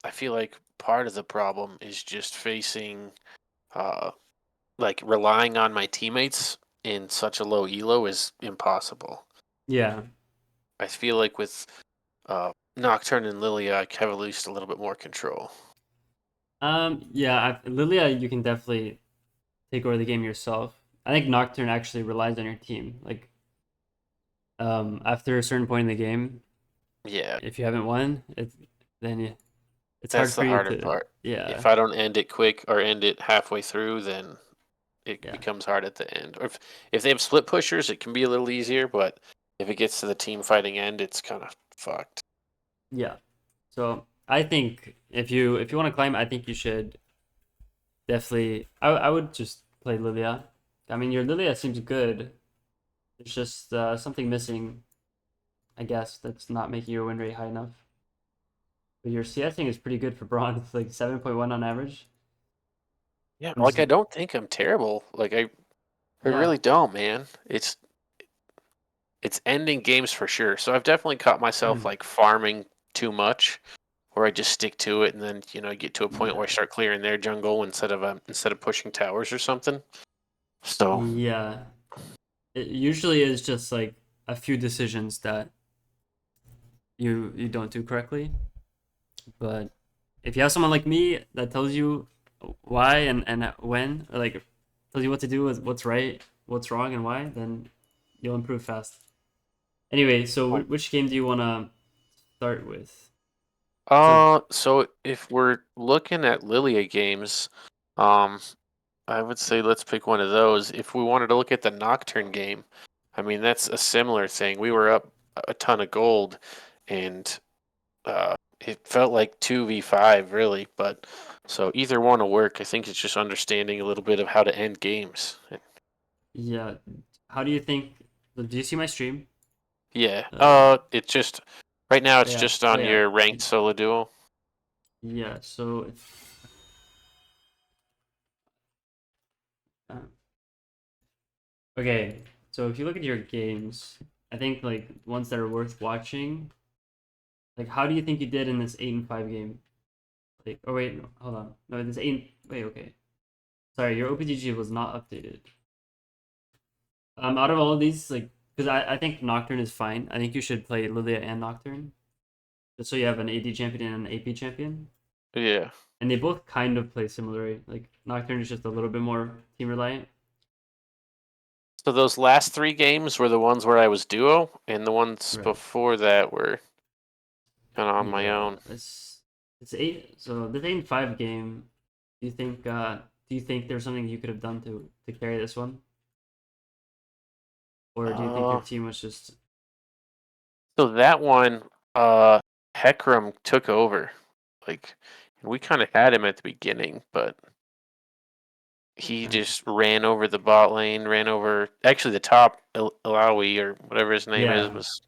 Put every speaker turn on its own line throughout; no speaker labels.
I feel like part of the problem is just facing, uh, like relying on my teammates in such a low elo is impossible.
Yeah.
I feel like with Nocturne and Lilia, I have at least a little bit more control.
Yeah, Lilia, you can definitely take over the game yourself. I think Nocturne actually relies on your team. Like, after a certain point in the game,
Yeah,
if you haven't won, it's hard
that's
for
the
you
harder
to,
part.
yeah,
If I don't end it quick or end it halfway through, then it
yeah,
becomes hard at the end. Or if they have split pushers, it can be a little easier, but if it gets to the team fighting end, it's kind of fucked.
yeah. So I think if you want to climb, I think you should definitely. I would just play Lilia. I mean, your Lilia seems good. There's just something missing, I guess, that's not making your win rate high enough. But your CSing is pretty good for bronze, like 7.1 on average.
Yeah,
I'm
like
just
I don't think I'm terrible. I
yeah.
really don't, man. It's ending games for sure. So I've definitely caught myself
Mm,
like farming too much, where I just stick to it, and then I get to a point where I
yeah.
start clearing their jungle instead of pushing towers or something. So
Yeah. It usually is just like a few decisions that you don't do correctly. But if you have someone like me that tells you why and when, or like tells you what to do, what's right, what's wrong, and why, then you'll improve fast. Anyway, so which game do you want to start with? So
so if we're looking at Lilia games, um, I would say let's pick one of those. If we wanted to look at the Nocturne game, I mean that's a similar thing. We were up a ton of gold, and it felt like 2v5 really, but so either one will work. I think it's just understanding a little bit of how to end games.
yeah, how do you think? Do you see my stream?
Yeah.
Uh,
It's just right now it's
yeah,
just
oh
on
yeah,
your ranked solo duo.
yeah. So uh, okay, so if you look at your games, I think like ones that are worth watching. Like, how do you think you did in this 8-5 game? Like, oh wait, no, hold on. No, this ain't. Wait, okay. Sorry, your OPGG was not updated. Out of all of these, like, because I think Nocturne is fine. I think you should play Lilia and Nocturne, just so you have an AD champion and an AP champion,
Yeah.
and they both kind of play similarly. Like Nocturne is just a little bit more team reliant.
So those last three games were the ones where I was duo, and the ones
Right.
before that were kind of on my
Yeah.
own.
It's eight. So this 8-5 game. Do you think there's something you could have done to carry this one, or do you think your
Uh,
team was just
so that one, uh, Hecarim took over. Like, and we kind of had him at the beginning, but he
uh,
just ran over the bot lane, ran over actually the top Ilawi or whatever his name is
yeah?
was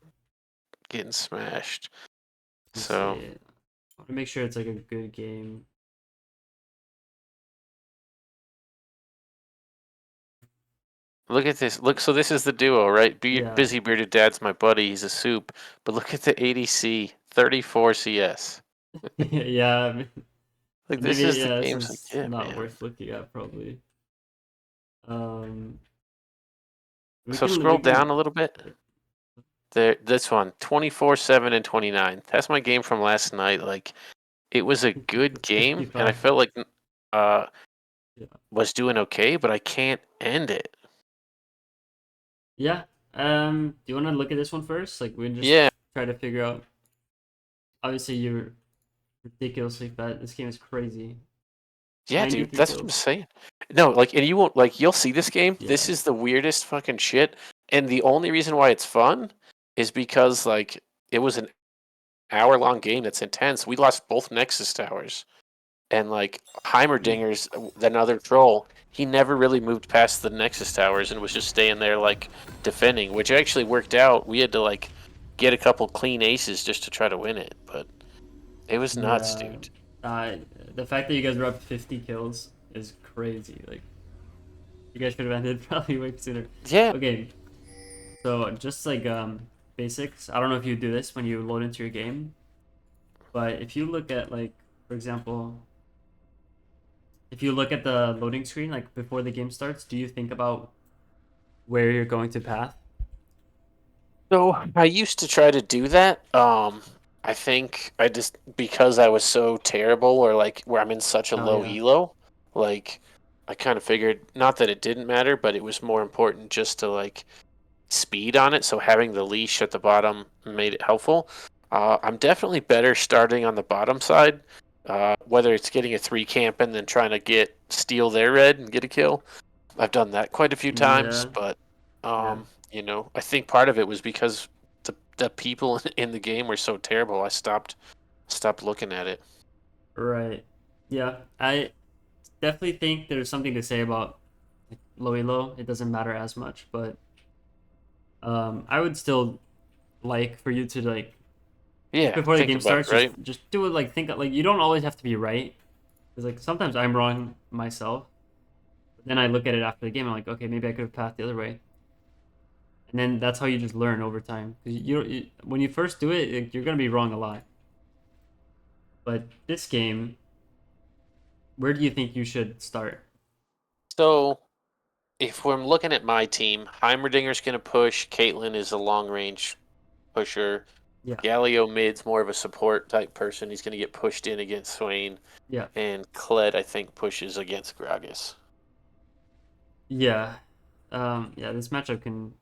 getting smashed.
Let's
So
see. I want to make sure it's like a good game.
look at this. Look, so this is the duo, right?
Yeah.
Busy Bearded Dad's my buddy. He's a soup. But look at the ADC, 34 CS.
Yeah,
Like this
maybe
is the
yeah, this
games I
is
get,
not
man.
worth looking at probably. Um, we
So
can we
scroll down
can
a little bit. There, this one, 24, 7, and 29. That's my game from last night. Like it was a good game, and I
55.
felt like uh
Yeah.
was doing okay, but I can't end it.
Yeah. Do you want to look at this one first? Like we just
Yeah,
try to figure out. Obviously, you're ridiculously fat. This game is crazy.
yeah, dude.
93
That's what I'm
kills.
saying. No, like, and you won't like. You'll see this game.
Yeah.
This is the weirdest fucking shit. And the only reason why it's fun is because like it was an hour-long game that's intense. We lost both Nexus towers, and like Heimerdinger's another troll. He never really moved past the Nexus towers and was just staying there like defending, which actually worked out. We had to like get a couple clean aces just to try to win it, but it was nuts,
Yeah.
dude.
Uh, the fact that you guys were up 50 kills is crazy. Like you guys should have ended probably way sooner.
Yeah,
Okay, so just like basics. I don't know if you do this when you load into your game, but if you look at like For example, if you look at the loading screen, like before the game starts, do you think about where you're going to path?
So I used to try to do that. I think I just because I was so terrible, or like where I'm in such a
Oh
low
yeah,
elo, like I kind of figured not that it didn't matter, but it was more important just to like speed on it. So having the leash at the bottom made it helpful. I'm definitely better starting on the bottom side, whether it's getting a three camp and then trying to get steal their red and get a kill. I've done that quite a few times,
yeah,
but
yeah.
I think part of it was because the people in the game were so terrible. I stopped looking at it.
Right. Yeah, I definitely think there's something to say about like, low elo. It doesn't matter as much, but I would still like for you to like just
Yeah,
before the
think
game
about it,
starts,
right?
just do it like think like you don't always have to be right because like sometimes I'm wrong myself. But then I look at it after the game. I'm like, okay, maybe I could have passed the other way, and then that's how you just learn over time. 'Cause when you first do it, like, you're gonna be wrong a lot. But this game, where do you think you should start?
So if we're looking at my team, Heimerdinger's going to push. Caitlyn is a long range pusher.
Yeah,
Galio mid's more of a support type person. He's going to get pushed in against Swain.
yeah,
And Kled, I think, pushes against Gragas.
yeah, yeah. This matchup can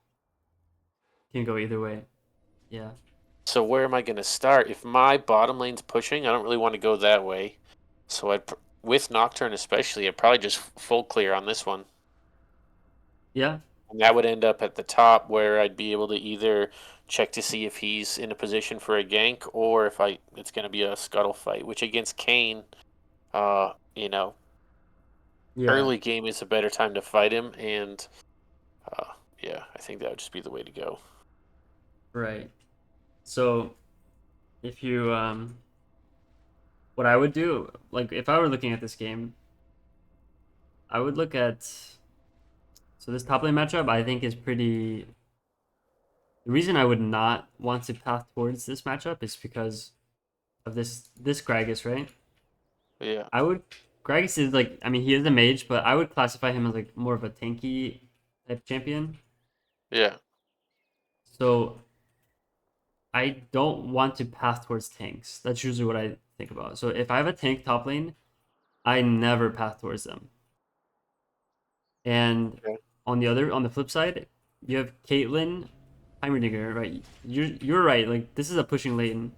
go either way. Yeah,
So where am I going to start? If my bottom lane's pushing, I don't really want to go that way. So with Nocturne especially, I'd probably just full clear on this one.
yeah,
And that would end up at the top where I'd be able to either check to see if he's in a position for a gank or if it's going to be a scuttle fight, which against Kane, uh, you know,
yeah.
early game is a better time to fight him. And uh, yeah, I think that would just be the way to go.
Right. So if you what I would do, like if I were looking at this game, I would look at so this top lane matchup I think is pretty the reason I would not want to path towards this matchup is because of this Gragas, right?
Yeah,
I would Gragas is like I mean he is a mage, but I would classify him as like more of a tanky type champion.
yeah,
So I don't want to path towards tanks. That's usually what I think about. So if I have a tank top lane, I never path towards them. And
okay.
on the flip side, you have Caitlyn, Heimerdinger, right? You're right. Like this is a pushing lane,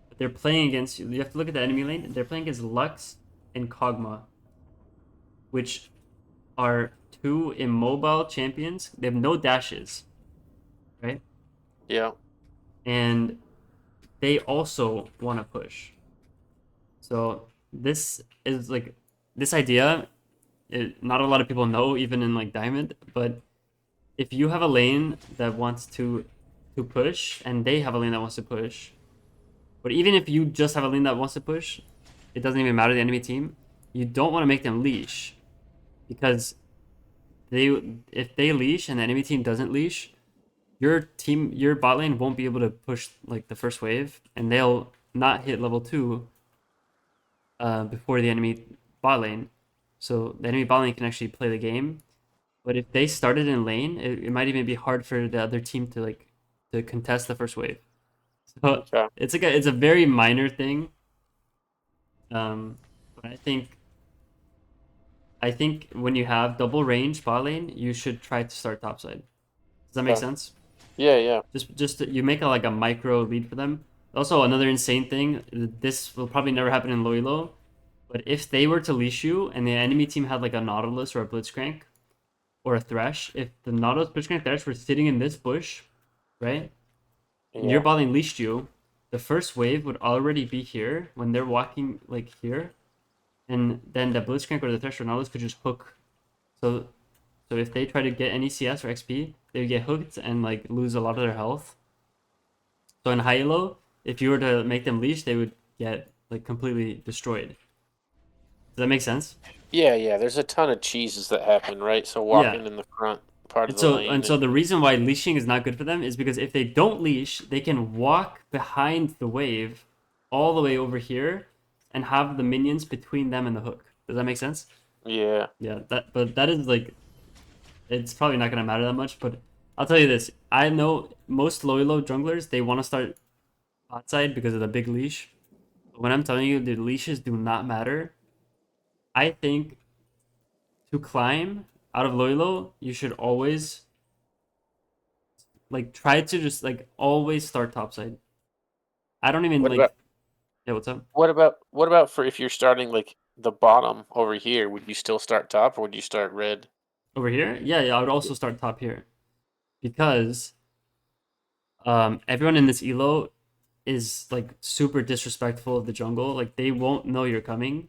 but they're playing against you. You have to look at the enemy lane. They're playing against Lux and Kog'Maw, which are two immobile champions. They have no dashes, right?
Yeah,
And they also want to push. So this is like this idea. Not a lot of people know, even in like Diamond, but if you have a lane that wants to push and they have a lane that wants to push, but even if you just have a lane that wants to push, it doesn't even matter the enemy team. You don't want to make them leash because they if they leash and the enemy team doesn't leash, your bot lane won't be able to push like the first wave and they'll not hit level 2 before the enemy bot lane. So the enemy bot lane can actually play the game. But if they started in lane, it might even be hard for the other team to like to contest the first wave. So
okay.
it's a very minor thing. But I think when you have double range bot lane, you should try to start topside. Does that make
Okay.
sense?
Yeah, yeah,
Just you make like a micro lead for them. Also, another insane thing. This will probably never happen in low elo, but if they were to leash you and the enemy team had like a Nautilus or a Blitzcrank or a Thresh, if the Nautilus, Blitzcrank, Thresh were sitting in this bush, right, and your
yeah.
bot lane leashed you, the first wave would already be here when they're walking like here, and then the Blitzcrank or the Thresh or Nautilus could just hook. So so if they try to get any CS or XP, they would get hooked and like lose a lot of their health. So in high elo, if you were to make them leash, they would get like completely destroyed. Does that make sense?
Yeah, yeah. There's a ton of cheeses that happen, right? So
Yeah.
walking in the front part of
And
the
so
lane
and so
and
the reason why leashing is not good for them is because if they don't leash, they can walk behind the wave all the way over here and have the minions between them and the hook. Does that make sense?
Yeah.
Yeah, but that is like it's probably not gonna matter that much, but I'll tell you this. I know most low elo junglers, they want to start bot side because of the big leash. But when I'm telling you the leashes do not matter, I think to climb out of low elo, you should always like try to just like always start topside. I don't even
What about
like yeah, what's up?
what about for if you're starting like the bottom over here? Would you still start top or would you start red?
Over here? Yeah, yeah, I would also start top here. Because everyone in this elo is like super disrespectful of the jungle. Like they won't know you're coming,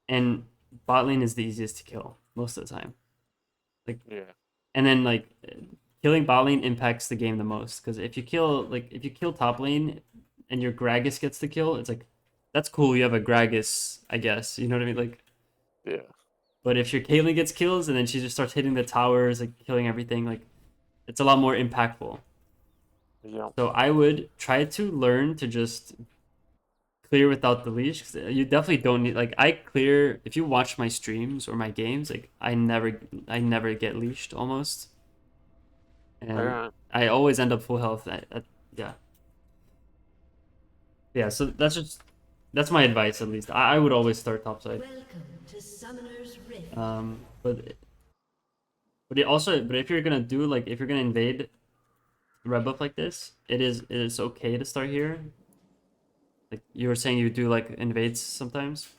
and bot lane is the easiest to kill most of the time. Like,
Yeah.
and then like killing bot lane impacts the game the most because if you kill top lane and your Gragas gets the kill, it's like that's cool. You have a Gragas, I guess. You know what I mean? Like,
Yeah.
but if your Caitlyn gets kills and then she just starts hitting the towers, like killing everything, like it's a lot more impactful.
Yeah.
So I would try to learn to just clear without the leash. 'Cause you definitely don't need like I clear if you watch my streams or my games, like I never get leashed almost, and
Alright.
I always end up full health. Yeah, yeah. So that's my advice at least. I would always start topside.
Welcome to Summoner's Rift.
But if you're gonna do like if you're gonna invade red buff like this, it is okay to start here. Like you were saying, you do like invades sometimes.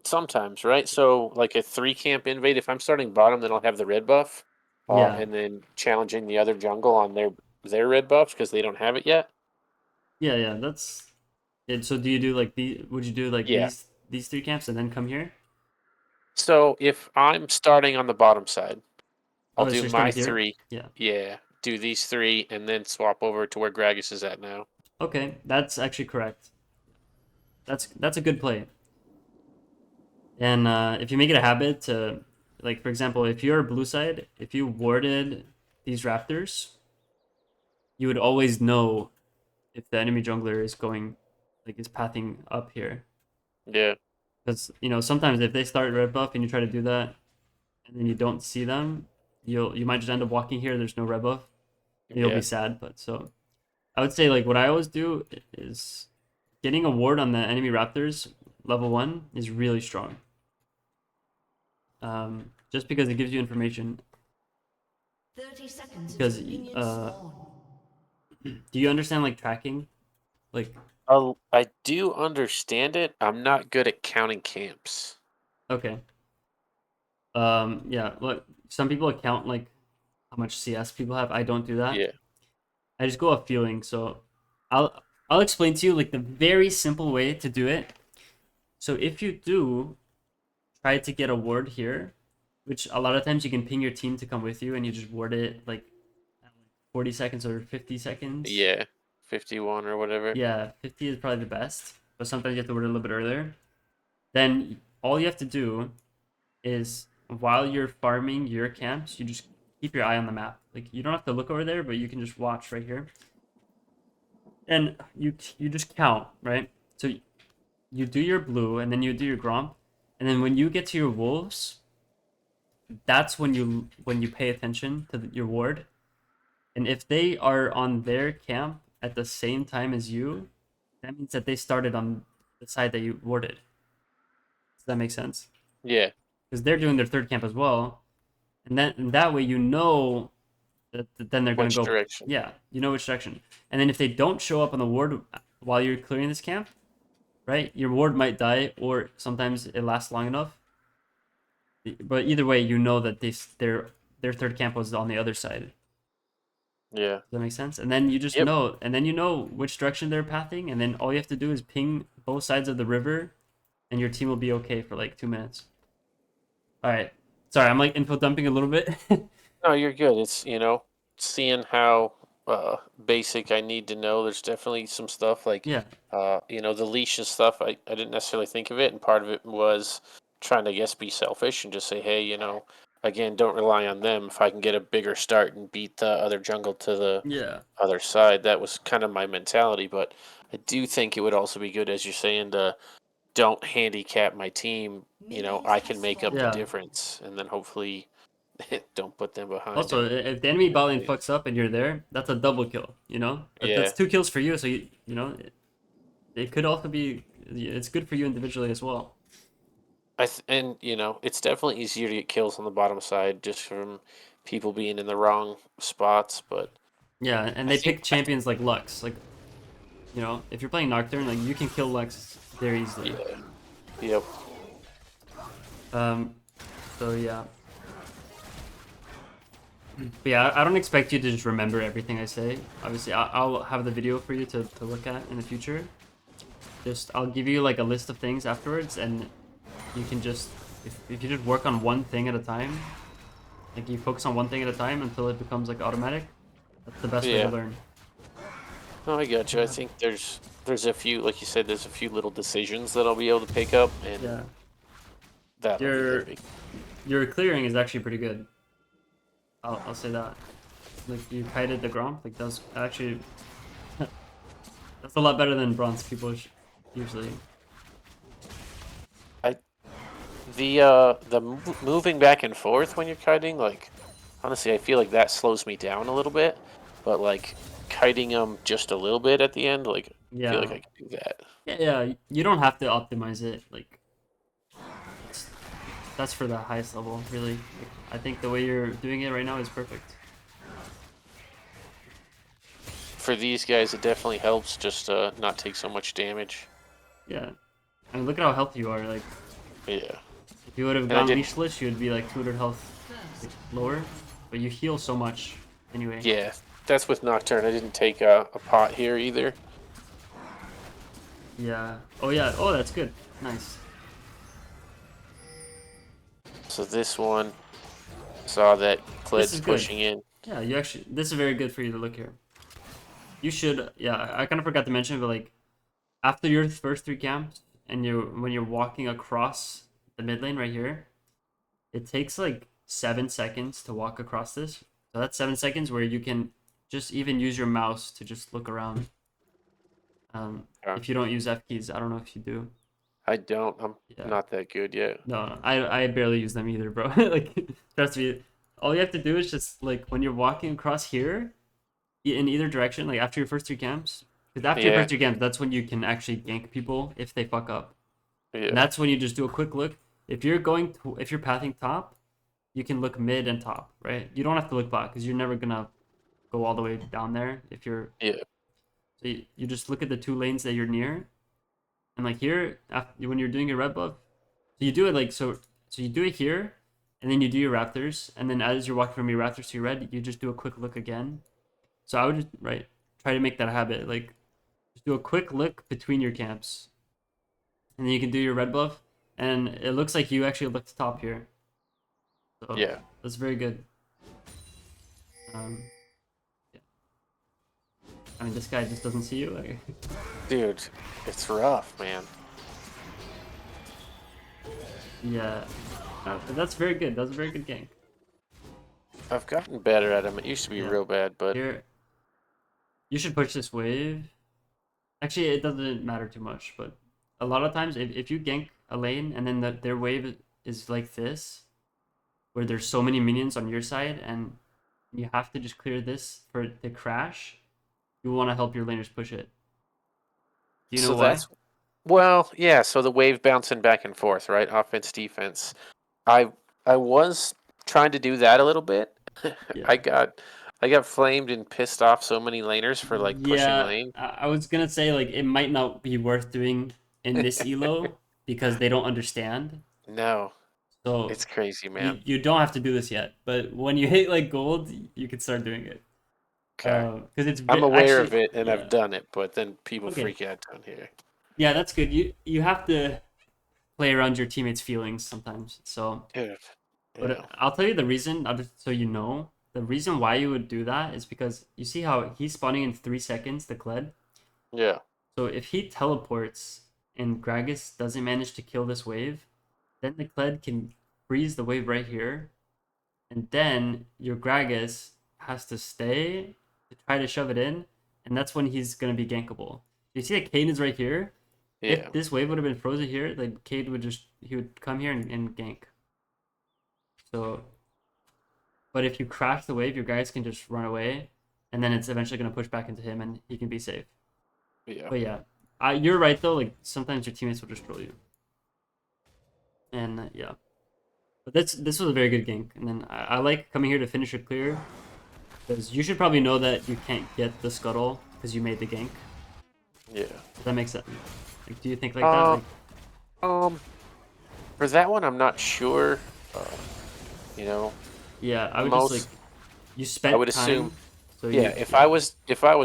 Sometimes, right? So like a three camp invade, if I'm starting bottom, then I'll have the red buff.
Yeah,
And then challenging the other jungle on their red buffs because they don't have it yet.
yeah, yeah. That's it. So do you do like the? Would you do like
Yeah.
these three camps and then come here?
So if I'm starting on the bottom side, I'll
Oh, so
do
you're
my
starting here?
three.
Yeah.
Yeah. Do these three and then swap over to where Gragas is at now.
Okay, that's actually correct. That's a good play. And if you make it a habit to, like for example, if you're blue side, if you warded these raptors, you would always know if the enemy jungler is going, like is pathing up here.
Yeah.
Because sometimes if they start red buff and you try to do that, and then you don't see them, you might just end up walking here. There's no red buff, and you'll be
Yeah.
sad. But so I would say like what I always do is getting a ward on the enemy raptors level 1 is really strong. Just because it gives you information.
30 seconds
Because
until minions spawn.
do you understand like tracking? Like
I do understand it. I'm not good at counting camps.
okay, yeah. Look, some people count like how much CS people have. I don't do that.
Yeah.
I just go off feeling. So I'll explain to you like the very simple way to do it. So if you do try to get a ward here, which a lot of times you can ping your team to come with you and you just ward it like at 40 seconds or 50 seconds.
Yeah. 51 or whatever.
Yeah, 50 is probably the best, but sometimes you have to ward it a little bit earlier. Then all you have to do is while you're farming your camps, you just keep your eye on the map. Like you don't have to look over there, but you can just watch right here. And you just count, right? So you do your blue and then you do your Gromp. And then when you get to your wolves, that's when you pay attention to your ward. And if they are on their camp at the same time as you, that means that they started on the side that you warded. Does that make sense?
Yeah.
Because they're doing their third camp as well, and that way that then they're gonna
Which
go.
direction?
Yeah, you know which direction. And then if they don't show up on the ward while you're clearing this camp, right? Your ward might die, or sometimes it lasts long enough. But either way, you know that their third camp was on the other side.
Yeah.
Does that make sense? And then you just
Yep.
know, and then you know which direction they're pathing, and then all you have to do is ping both sides of the river, and your team will be okay for like 2 minutes. All right. Sorry, I'm like info dumping a little bit.
No, you're good. It's, seeing how basic I need to know. There's definitely some stuff like,
Yeah.
the leash and stuff. I didn't necessarily think of it, and part of it was trying to, I guess, be selfish and just say, hey, again, don't rely on them. If I can get a bigger start and beat the other jungle to the
Yeah.
other side, that was kind of my mentality. But I do think it would also be good, as you're saying, to don't handicap my team. I can make up the
Yeah.
difference, and then hopefully don't put them behind.
Also, if the enemy bot lane fucks up and you're there, that's a double kill. That's
Yeah.
2 kills for you. So it could also be. It's good for you individually as well.
And it's definitely easier to get kills on the bottom side just from people being in the wrong spots. But
Yeah, and
I
they
think,
pick champions like Lux. Like, if you're playing Nocturne, like you can kill Lux very easily.
yep.
Um, so yeah. But yeah, I don't expect you to just remember everything I say. Obviously, I'll have the video for you to look at in the future. I'll give you like a list of things afterwards, and you can just, if you just work on one thing at a time, like you focus on one thing at a time until it becomes like automatic, that's the best way to
Yeah.
learn.
No, I got you. I think there's a few, like you said, there's a few little decisions that I'll be able to pick up, and
Yeah.
that'll be
Your
heavy.
your clearing is actually pretty good. I'll say that. Like you kited the Gromp, like that's actually that's a lot better than bronze people usually.
The moving back and forth when you're kiting, like, honestly, I feel like that slows me down a little bit. But like kiting them just a little bit at the end, like, I feel like
Yeah.
I can do that.
Yeah, you don't have to optimize it. Like that's, that's for the highest level, really. Like, I think the way you're doing it right now is perfect.
For these guys, it definitely helps just not take so much damage.
Yeah. I mean, look at how healthy you are. Like,
Yeah.
if you would have
And I
gone
did.
leashless, you would be like 200 health like, lower. But you heal so much anyway.
Yeah, that's with Nocturne. I didn't take a pot here either.
Yeah. Oh yeah. Oh, that's good. Nice.
So this one saw that
This is
Cled's
good.
pushing in.
Yeah, this is very good for you to look here. You should. Yeah, I kind of forgot to mention, but like after your first 3 camps and when you're walking across the mid lane right here, it takes like 7 seconds to walk across this. So that's 7 seconds where you can just even use your mouse to just look around.
Yeah.
If you don't use F keys, I don't know if you do.
I don't. I'm
Yeah.
not that good yet.
No, I barely use them either, bro. Like, trust me. All you have to do is just like when you're walking across here, in either direction, like after your first 3 camps, because after your
Yeah.
first 3 camps, that's when you can actually gank people if they fuck up. And
Yeah.
that's when you just do a quick look. If you're pathing top, you can look mid and top, right? You don't have to look bot because you're never gonna go all the way down there if you're.
Yeah.
So you just look at the 2 lanes that you're near, and like here, when you're doing your red buff, so you do it like so. So you do it here, and then you do your raptors, and then as you're walking from your raptors to your red, you just do a quick look again. So I would just try to make that a habit. Like just do a quick look between your camps, and then you can do your red buff, and it looks like you actually looked top here. So
Yeah.
that's very good. Yeah. I mean, this guy just doesn't see you. Like,
Dude, it's rough, man.
yeah, that's very good. That's a very good gank.
I've gotten better at him. It used to be
Yeah.
real bad, but
Here, you should push this wave. Actually, it doesn't matter too much, but a lot of times, if you gank a lane and then their wave is like this, where there's so many minions on your side and you have to just clear this for it to crash, you want to help your laners push it. Do you know
so
why?
well, yeah. So the wave bouncing back and forth, right? Offense, defense. I I was trying to do that a little bit.
Yeah.
I got flamed and pissed off so many laners for like pushing
Yeah,
lane.
I was gonna say like it might not be worth doing in this elo because they don't understand.
No,
So
it's crazy, man.
you don't have to do this yet, but when you hit like gold, you can start doing it.
Okay.
Because it's
I'm aware of
actually
it and I've
yeah.
done it, but then people
Okay,
freak out down here.
yeah, that's good. You have to play around your teammates' feelings sometimes. So,
Dude.
but
Yeah.
I'll tell you the reason. Just so you know, the reason why you would do that is because you see how he's spawning in 3 seconds, the Kled.
Yeah.
So if he teleports and Gragas doesn't manage to kill this wave, then the Kled can freeze the wave right here, and then your Gragas has to stay to try to shove it in, and that's when he's gonna be gankable. You see that Kane is right here?
Yeah.
If this wave would have been frozen here, like Cade would he would come here and gank. So, but if you crash the wave, your guys can just run away, and then it's eventually gonna push back into him, and he can be safe.
Yeah.
But yeah, you're right though. Like sometimes your teammates will just troll you, and yeah. But this was a very good gank, and then I like coming here to finish it clear, because you should probably know that you can't get the scuttle because you made the gank.
Yeah.
Does that make sense? Like, do you think like that? Like,
For that one, I'm not sure. You know,
yeah, I would
most
just like you spent
I would
time.
assume.
So
Yeah, if I was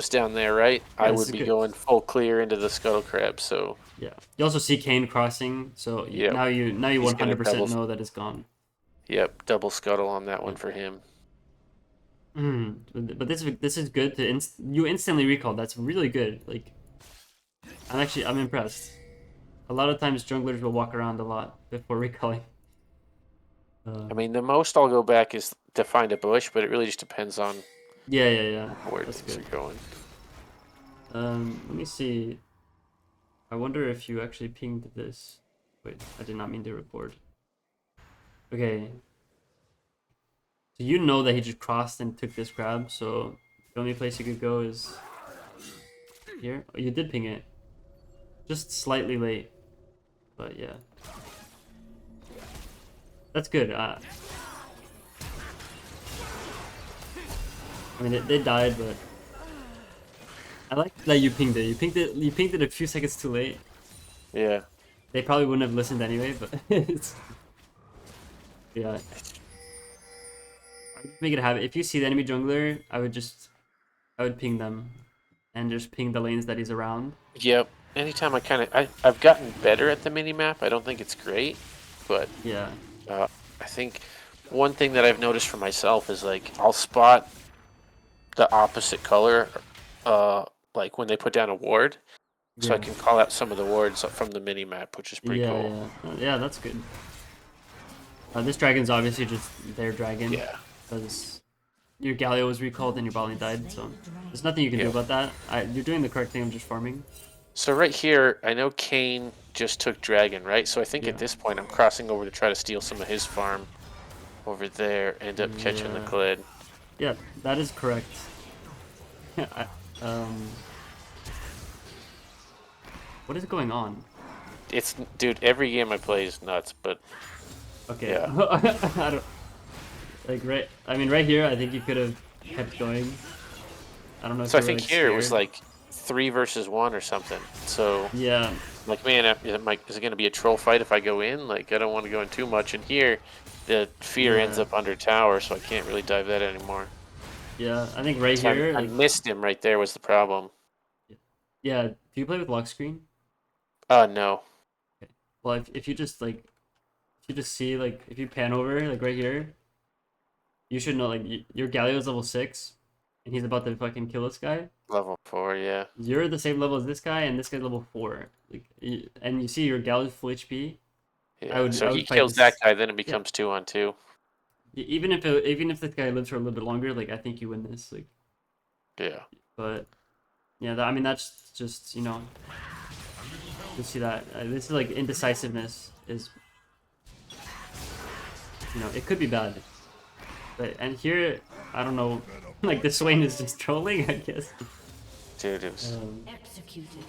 down there, right, I
this
would
is
be
good.
going full clear into the scuttle crab. So
Yeah, you also see Kane crossing, so
Yep.
now you
He's gonna
100%
double-
know that it's gone.
yep, double scuttle on that one for him.
But this is good to you instantly recall. That's really good. Like, I'm impressed. A lot of times junglers will walk around a lot before recalling.
I mean, the most I'll go back is to find a bush, but it really just depends on
Yeah.
where
That's
things
good.
are going.
Let me see. I wonder if you actually pinged this. Wait, I did not mean to record. Okay. So you know that he just crossed and took this grab, so the only place you could go is here. Oh, you did ping it. Just slightly late. But yeah. That's good. I mean, they died, but I like that you pinged it. You pinged it a few seconds too late.
Yeah.
They probably wouldn't have listened anyway, but it's yeah. I would make it a habit. If you see the enemy jungler, I would ping them and just ping the lanes that he's around.
Yep. Anytime I've gotten better at the mini map. I don't think it's great, but
Yeah.
I think one thing that I've noticed for myself is like I'll spot the opposite color, like when they put down a ward, so I can call out some of the wards from the mini map, which is pretty cool.
Yeah, that's good. This dragon's obviously just their dragon.
Yeah.
Because your Galio was recalled and your bot lane died, so there's nothing you can do about that. You're doing the correct thing of just farming.
So right here, I know Kane just took dragon, right? So I think at this point I'm crossing over to try to steal some of his farm over there, end up catching the Kled.
Yeah, that is correct. What is going on?
It's dude, every game I play is nuts, but
Okay.
Yeah.
I don't like right here I think you could have kept going. I don't know if
so I
you were,
think
like,
here it was
scared.
like 3 versus 1 or something. So
Yeah.
like, man, is it going to be a troll fight if I go in? Like, I don't want to go in too much. And here, the fear ends
Yeah.
up under tower, so I can't really dive that anymore.
Yeah, I think right
So
here
I
like
missed him right there was the problem.
yeah, do you play with lock screen?
No.
Well, if you just like if you just see like if you pan over like right here, you should know like your Galio is level 6 and he's about to fucking kill this guy.
Level 4, yeah.
You're the same level as this guy and this guy's level 4. Like and you see your Galio's full HP.
Yeah. So
I
he
would fight
kills
this.
that guy, then it
Yeah.
becomes 2-on-2.
Even if this guy lives for a little bit longer, like I think you win this. Like,
Yeah.
but yeah, I mean that's just you see that this is like indecisiveness is it could be bad, but and here I don't know, like the Swain is just trolling, I guess.
Dude, it was...
Executed.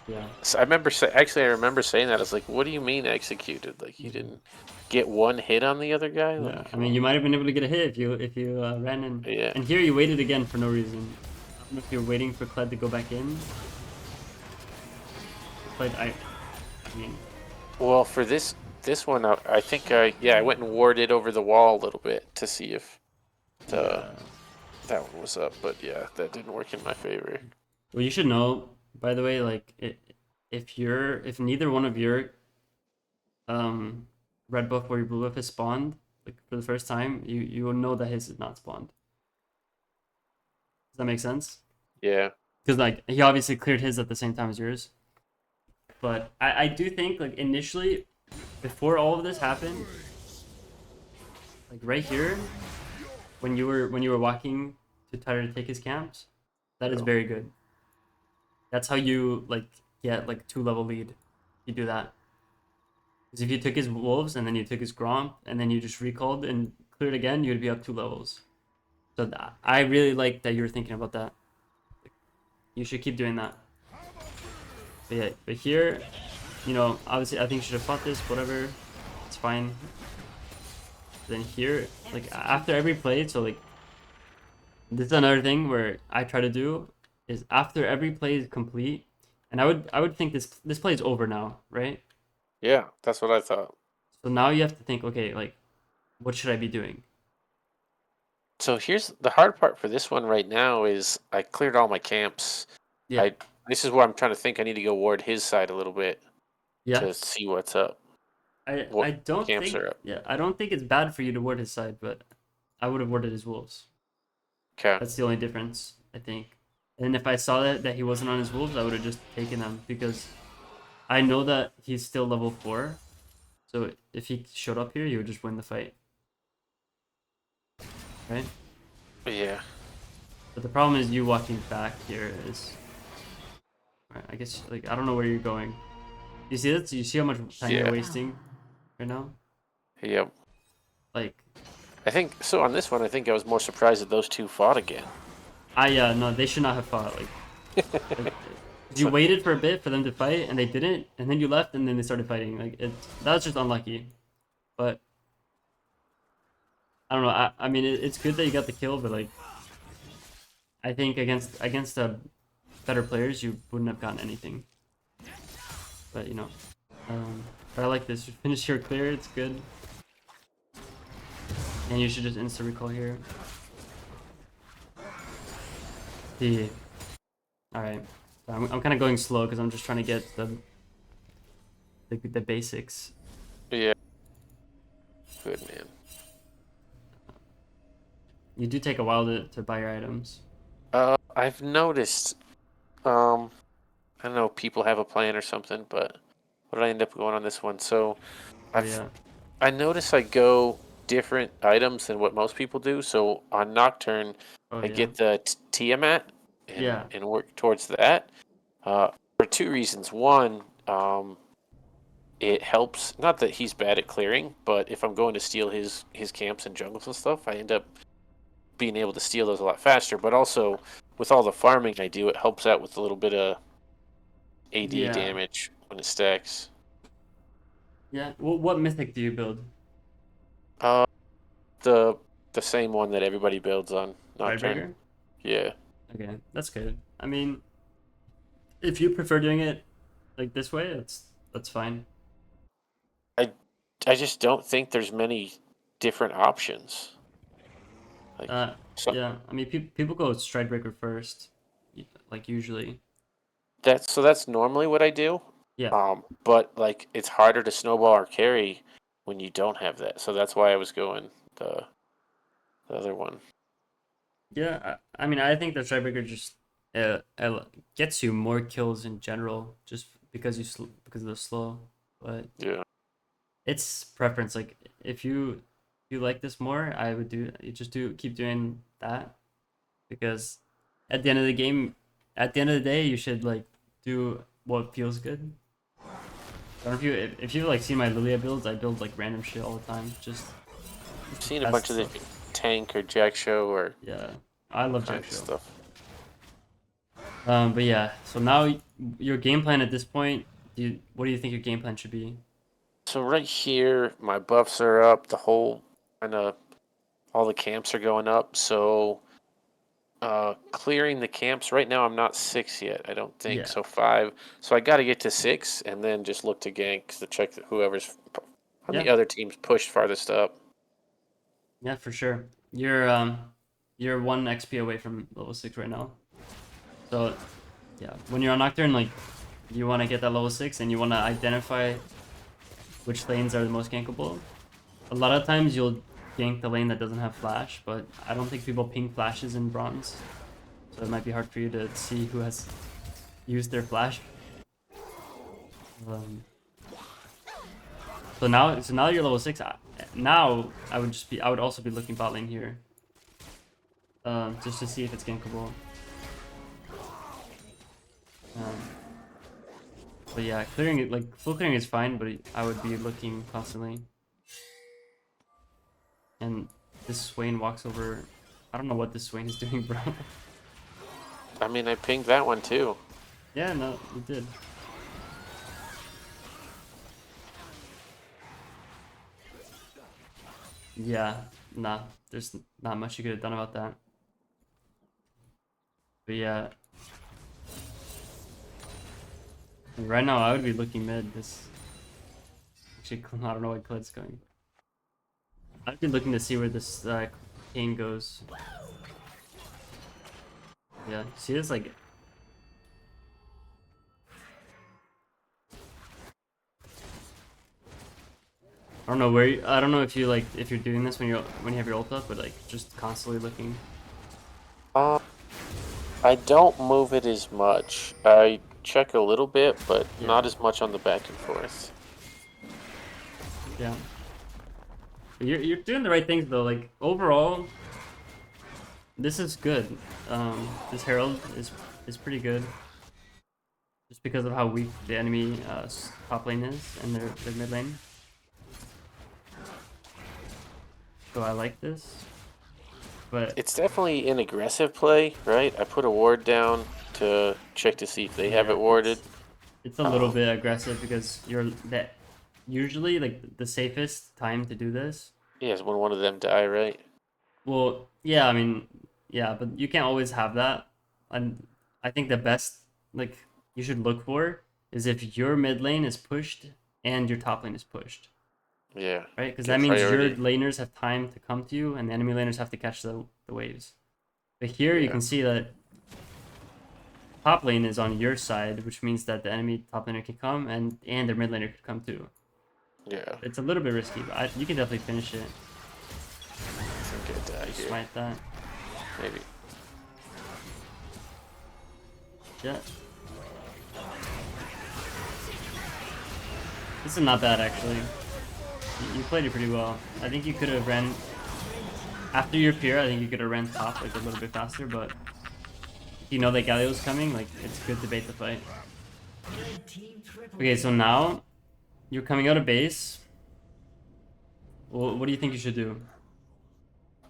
Yeah.
So I remember I remember saying that. I was like, what do you mean executed? Like, you didn't get one hit on the other guy? Like,
Yeah, I mean, you might have been able to get a hit if you ran in.
Yeah.
And here you waited again for no reason. I don't know if you're waiting for Kled to go back in. But I mean,
Well, for this one, I think I went and warded over the wall a little bit to see if that one was up, but yeah, that didn't work in my favor.
well, you should know, by the way, like if neither one of your red buff or your blue buff is spawned like for the first time, you will know that his is not spawned. Does that make sense?
Yeah.
Because like he obviously cleared his at the same time as yours. But I do think like initially, before all of this happened, like right here, when you were walking to try to take his camps, that is very good. That's how you like get like 2-level lead. You do that. Because if you took his wolves and then you took his Gromp and then you just recalled and cleared again, you'd be up 2 levels. So I really like that you were thinking about that. You should keep doing that. But yeah, but here, you know, obviously I think you should have fought this, whatever. It's fine. Then here, like after every play, so like this is another thing where I try to do is after every play is complete, and I would think this play is over now, right?
Yeah, that's what I thought.
So now you have to think, okay, like what should I be doing?
So here's the hard part for this one right now is I cleared all my camps.
Yeah.
This is where I'm trying to think I need to go ward his side a little bit
Yeah.
to see what's up.
I
What
I don't
camps
think
are up.
yeah, I don't think it's bad for you to ward his side, but I would have warded his wolves.
Okay.
That's the only difference, I think. And if I saw that he wasn't on his wolves, I would have just taken them because I know that he's still level 4. So if he showed up here, he would just win the fight. Right?
Yeah.
But the problem is you walking back here is right, I guess like I don't know where you're going. You see that? You see how much time you're
Yeah.
wasting right now?
Yep.
Like
I think so on this one I think I was more surprised that those two fought again.
no, they should not have fought. Like you waited for a bit for them to fight and they didn't, and then you left and then they started fighting. Like that was just unlucky. But I don't know. I mean it's good that you got the kill, but like I think against better players you wouldn't have gotten anything. But you know, but I like this. You finish here clear. It's good. And you should just insta recall here. Yeah. All right. So I'm kind of going slow because I'm just trying to get the basics.
Yeah. Good man.
You do take a while to buy your items.
I've noticed. I don't know. People have a plan or something, but what did I end up going on this one? So,
Oh yeah.
I notice I go different items than what most people do. So on Nocturne,
Oh
I
yeah.
get the Tiamat and
Yeah.
and work towards that. For two reasons. One, it helps. Not that he's bad at clearing, but if I'm going to steal his camps and jungles and stuff, I end up being able to steal those a lot faster. But also, with all the farming I do, it helps out with a little bit of AD
Yeah.
damage when it stacks.
Yeah. What mythic do you build?
Uh, the the same one that everybody builds on Nocturne.
Tidebreaker?
Yeah.
Okay, that's good. I mean, if you prefer doing it like this way, that's fine.
I just don't think there's many different options. Like, so
Yeah. I mean, people go Stridebreaker first, like usually.
that's normally what I do.
Yeah.
But like it's harder to snowball or carry when you don't have that. So that's why I was going the other one.
Yeah. I mean, I think the Stridebreaker just gets you more kills in general, just because because of the slow. But
Yeah.
it's preference. Like if you like this more, I would you just keep doing that because at the end of the game, at the end of the day, you should like do what feels good. I don't know if you've like seen my Lilia builds, I build like random shit all the time. Just
I've seen a
test
bunch of
stuff.
different tank or Jack Show or
Yeah, I love
kind
Jack
of
Show.
stuff.
But yeah, so now your game plan at this point, what do you think your game plan should be?
So right here, my buffs are up. The whole kind of all the camps are going up. So clearing the camps right now, I'm not 6 yet. I don't think
Yeah,
so. 5. So I got to get to 6 and then just look to ganks to check that whoever's on the
yeah,
other team's pushed farthest up.
yeah, for sure. You're 1 XP away from level 6 right now. So yeah, when you're on Nocturne, like you want to get that level 6 and you want to identify which lanes are the most gankable. A lot of times you'll gank the lane that doesn't have flash, but I don't think people ping flashes in bronze. So it might be hard for you to see who has used their flash. Um, so now you're level 6. Now I would also be looking bot lane here. Just to see if it's gankable. Um, but yeah, clearing it, like full clearing is fine, but I would be looking constantly. And this Swain walks over. I don't know what this Swain is doing, bro.
I mean, I pinged that one too.
Yeah, no, you did. Yeah, nah, there's not much you could have done about that. But yeah, right now I would be looking mid. This actually, I don't know what Cled's going. I'd be looking to see where this Kane goes. Yeah, see this like I don't know where I don't know if you like if you're doing this when you have your ult up, but like just constantly looking.
Uh, I don't move it as much. I check a little bit, but
Yeah.
not as much on the back and forth.
Yeah. But you're doing the right things though. Like overall, this is good. This Herald is pretty good. Just because of how weak the enemy top lane is and their mid lane. So I like this. But
It's definitely an aggressive play, right? I put a ward down to check to see if they have
yeah,
it warded.
it's a little bit aggressive because you're that usually like the safest time to do this.
Yeah, it's when one of them die, right?
Well, yeah, I mean, yeah, but you can't always have that. And I think the best like you should look for is if your mid lane is pushed and your top lane is pushed,
Yeah.
right? Because
Get
that means your
priority.
laners have time to come to you and the enemy laners have to catch the waves. But here you
Yeah.
can see that top lane is on your side, which means that the enemy top laner can come and their mid laner could come too.
Yeah.
It's a little bit risky, but you can definitely finish it.
I think I die here.
Smite that.
Maybe.
Yeah. This is not bad actually. You played it pretty well. I think you could have ran after your peer. I think you could have ran top like a little bit faster, but if you know that Galio's coming, like it's good to bait the fight.
Red team triple.
Okay, so now you're coming out of base. Well, what do you think you should do?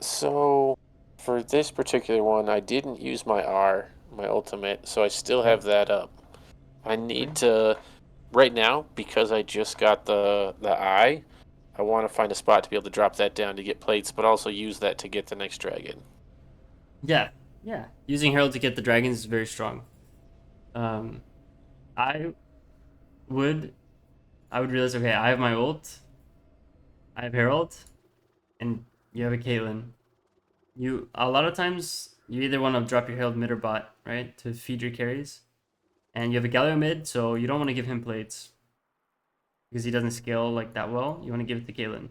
So, for this particular one, I didn't use my R, my ultimate, so I still have that up. I need to, right now, because I just got the eye, I want to find a spot to be able to drop that down to get plates, but also use that to get the next dragon.
Yeah, yeah. Using Herald to get the dragons is very strong. Um, I would, I would realize, okay, I have my ult, I have Herald, and you have a Caitlyn. You a lot of times you either want to drop your Herald mid or bot, right, to feed your carries, and you have a Galio mid, so you don't want to give him plates because he doesn't scale like that well. You want to give it to Caitlyn.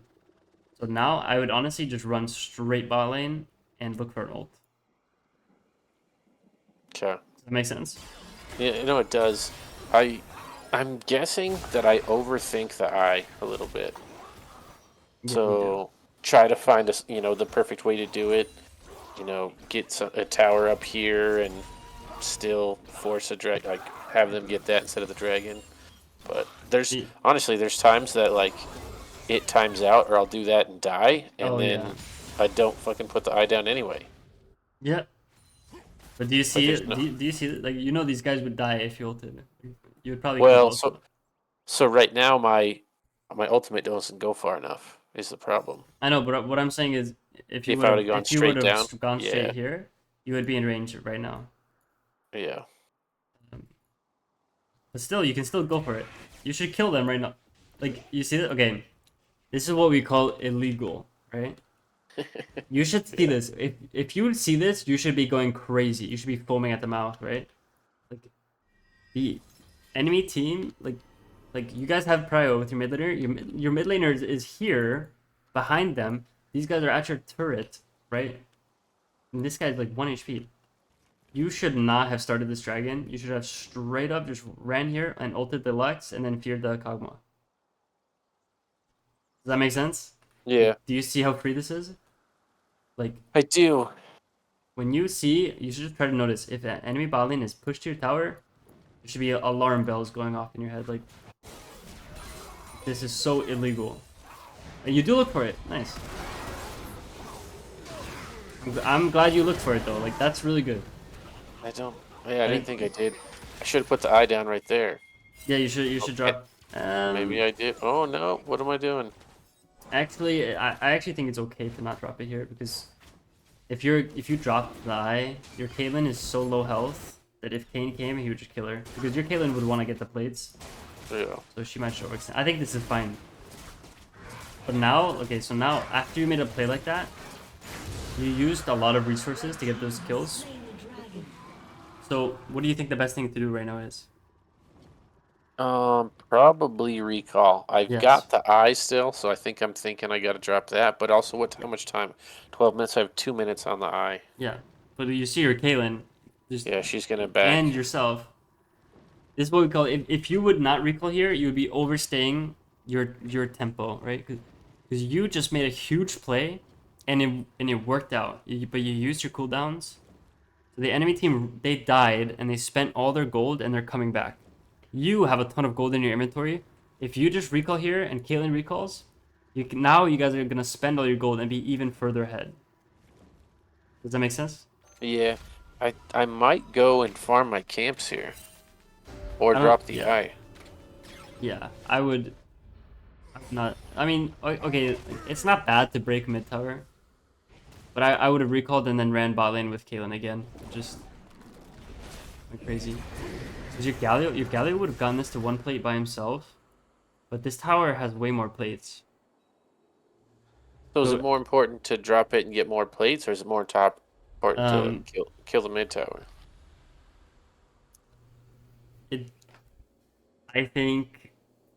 So now I would honestly just run straight bot lane and look for an ult.
Okay.
Does that make sense?
Yeah, you know it does. I'm guessing that I overthink the eye a little bit.
Yeah, you do.
So try to find the perfect way to do it. Get a tower up here and still force a drag, like have them get that instead of the dragon. But
Yeah.
honestly, there's times that like it times out, or I'll do that and die, and
Oh,
then
yeah.
I don't fucking put the eye down anyway.
Yeah. But do you
Like
see
there's
it?
no.
Do you see it? Like these guys would die if you ulted. You would probably kill
Well,
both.
so right now my ultimate doesn't go far enough is the problem.
I know, but what I'm saying is,
If I would have gone
if you would
straight
have
down,
gone
yeah,
straight here, you would be in range right now.
yeah.
Um, But still, you can still go for it. You should kill them right now. Like you see it? Okay, this is what we call illegal, right? You should see this. If you would see this, you should be going crazy. You should be foaming at the mouth, right? Like the enemy team, like you guys have prio with your mid laner. Your mid laner is here behind them. These guys are at your turret, right? And this guy's like 1 HP. You should not have started this dragon. You should have straight up just ran here and ulted the Lux and then feared the Kog'Maw. Does that make sense?
Yeah,
Do you see how free this is? Like
I do.
when you see, you should just try to notice if an enemy bot lane is pushed to your tower, There should be alarm bells going off in your head. Like, this is so illegal. And you do look for it. Nice. I'm glad you looked for it though. Like, that's really good.
I don't. Yeah, I didn't think I did. I should have put the eye down right there.
Yeah, you should
Okay.
drop.
Maybe I did. Oh no! What am I doing?
Actually, I actually think it's okay to not drop it here because if you drop the eye, your Caitlyn is so low health that if Kayn came, he would just kill her because your Caitlyn would want to get the plates,
Yeah.
so she might show extent. I think this is fine. But now, okay, so now after you made a play like that, you used a lot of resources to get those kills. So what do you think the best thing to do right now is?
Probably recall. I've
Yes.
got the eye still, so I think I'm thinking I got to drop that. But also, how much time? 12 minutes. I have 2 minutes on the eye.
Yeah, but you see your Caitlyn, just
Yeah, she's gonna back.
and yourself. This is what we call if you would not recall here, you would be overstaying your tempo, right? Because you just made a huge play, and it worked out. But you used your cooldowns. So the enemy team, they died and they spent all their gold and they're coming back. You have a ton of gold in your inventory. If you just recall here and Caitlyn recalls, now you guys are gonna spend all your gold and be even further ahead. Does that make sense?
Yeah, I might go and farm my camps here, or
I don't-
drop the
yeah.
eye.
Yeah, I would. Not. I mean, okay, it's not bad to break mid tower, but I would have recalled and then ran bot lane with Caitlyn again. Just went crazy. Because your Galio would have gotten this to one plate by himself, but this tower has way more plates.
So is
So,
it more important to drop it and get more plates, or is it more important
Um,
to kill the mid tower?
it. I think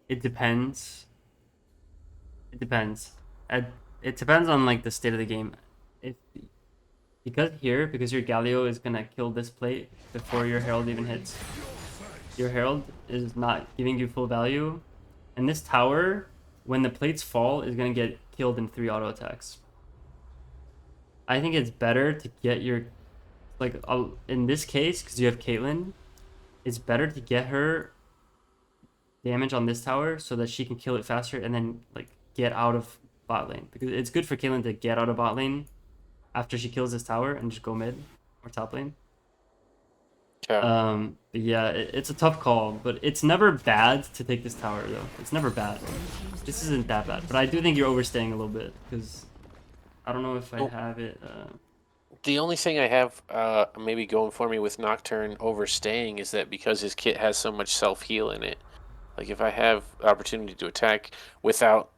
it depends. It depends. It depends on like the state of the game. If because your Galio is gonna kill this plate before your Herald even hits. Your Herald is not giving you full value, and this tower, when the plates fall, is gonna get killed in 3 auto attacks. I think it's better to get your in this case because you have Caitlyn, it's better to get her damage on this tower so that she can kill it faster and then like get out of bot lane because it's good for Caitlyn to get out of bot lane after she kills this tower and just go mid or top lane.
Yeah.
But yeah, it's a tough call, but it's never bad to take this tower though. It's never bad. This isn't that bad, but I do think you're overstaying a little bit because I don't know if I have it.
The only thing I have maybe going for me with Nocturne overstaying is that because his kit has so much self heal in it. Like if I have opportunity to attack without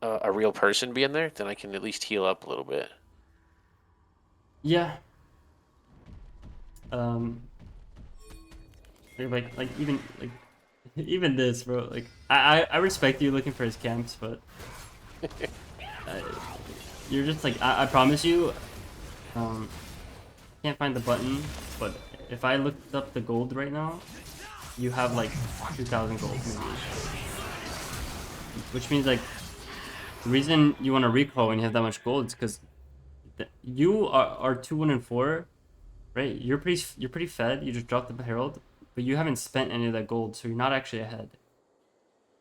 a real person being there, then I can at least heal up a little bit.
Yeah. Like even like even this, bro. Like I respect you looking for his camps, but you're just like I promise you. Can't find the button, but if I looked up the gold right now, you have like 2,000 gold maybe. Which means like the reason you want to recall when you have that much gold is because you are 2-1-4, right? You're pretty fed. You just dropped the herald, but you haven't spent any of that gold, so you're not actually ahead.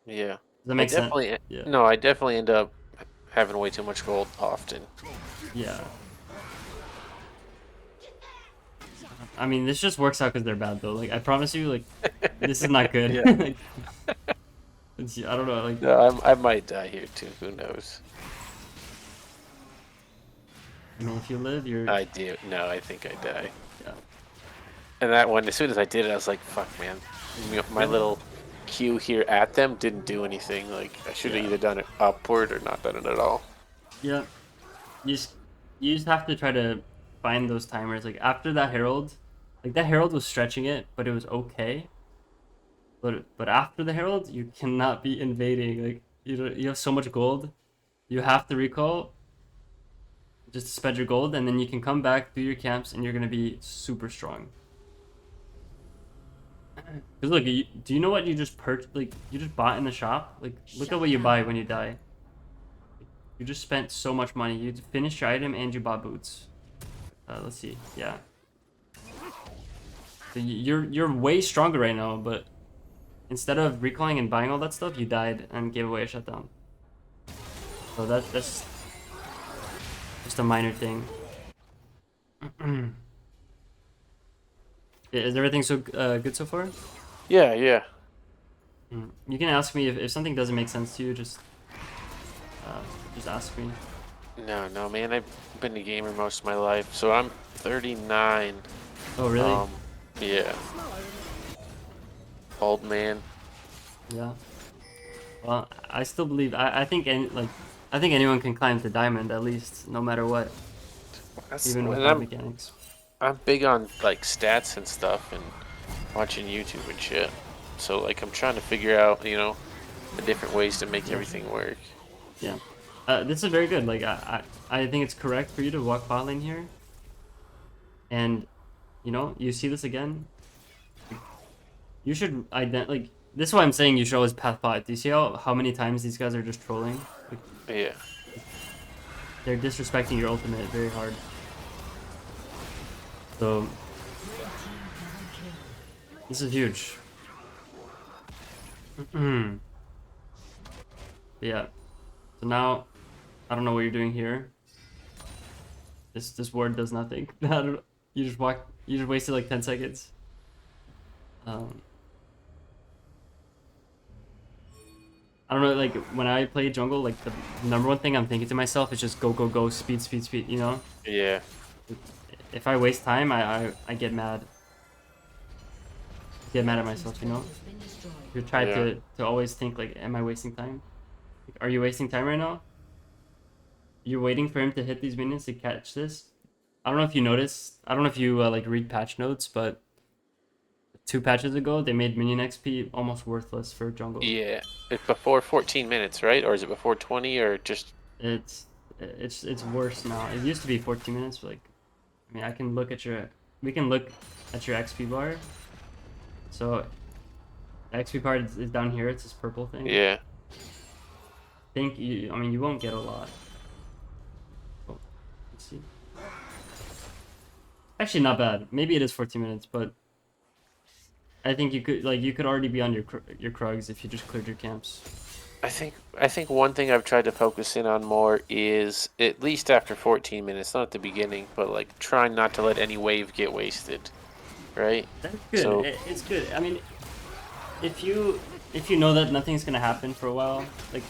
Yeah.
Does that make sense?
Yeah. No, I definitely end up having way too much gold often.
Yeah. I mean, this just works out because they're bad though. Like I promise you, like this is not good.
Yeah.
I don't know. Like
No, I might die here too. Who knows?
I mean, if you live, you're.
I do. No, I think I die.
Yeah.
And that one, as soon as I did it, I was like, "Fuck, man!" My little Q here at them didn't do anything. Like I should have either done it upward or not done it at all.
Yeah. You just have to try to find those timers. Like after that herald, like that herald was stretching it, but it was okay. But after the herald, you cannot be invading. Like you have so much gold, you have to recall. Just to spend your gold, and then you can come back, do your camps, and you're gonna be super strong. Cause look, do you know what you just Like you just bought in the shop. Like look at what you buy when you die. You just spent so much money. You finished your item and you bought boots. Let's see. Yeah. You're way stronger right now, but instead of recalling and buying all that stuff, you died and gave away a shutdown. So that's just a minor thing. Is everything so good so far?
Yeah, yeah.
You can ask me if something doesn't make sense to you. Uh, just ask me.
No, man. I've been a gamer most of my life, so I'm 39.
Oh really?
Yeah. Old man.
Yeah. Well, I still believe. I think I think anyone can climb to diamond at least, no matter what, even
And
without mechanics.
I'm big on like stats and stuff and watching YouTube and shit. So like I'm trying to figure out, the different ways to make everything work.
Yeah. This is very good. Like I think it's correct for you to walk bot lane here. And you see this again. You should like this is why I'm saying you should always path bot. Do you see how many times these guys are just trolling? Like,
Yeah.
they're disrespecting your ultimate very hard. So this is huge. Yeah. So now I don't know what you're doing here. This ward does nothing. You just wasted like 10 seconds. I don't know, like when I play jungle, like the number one thing I'm thinking to myself is just go go go, speed speed speed,
Yeah.
If I waste time, I get mad. Get mad at myself, You try
Yeah.
to always think like, am I wasting time? Like, are you wasting time right now? You're waiting for him to hit these minions to catch this. I don't know if you noticed. I don't know if you like read patch notes, but 2 patches ago they made minion XP almost worthless for jungle.
Yeah. It's before 14 minutes, right? Or is it before 20 or just...
It's worse now. It used to be 14 minutes, but like, I mean, we can look at your XP bar. So the XP bar is down here. It's this purple thing.
Yeah.
I mean, you won't get a lot. Oh, let's see. Actually, not bad. Maybe it is 14 minutes, but I think you could already be on your Krugs if you just cleared your camps.
I think one thing I've tried to focus in on more is at least after 14 minutes, not at the beginning, but like trying not to let any wave get wasted, right?
That's good.
So,
It's good. I mean, if you know that nothing's gonna happen for a while, like,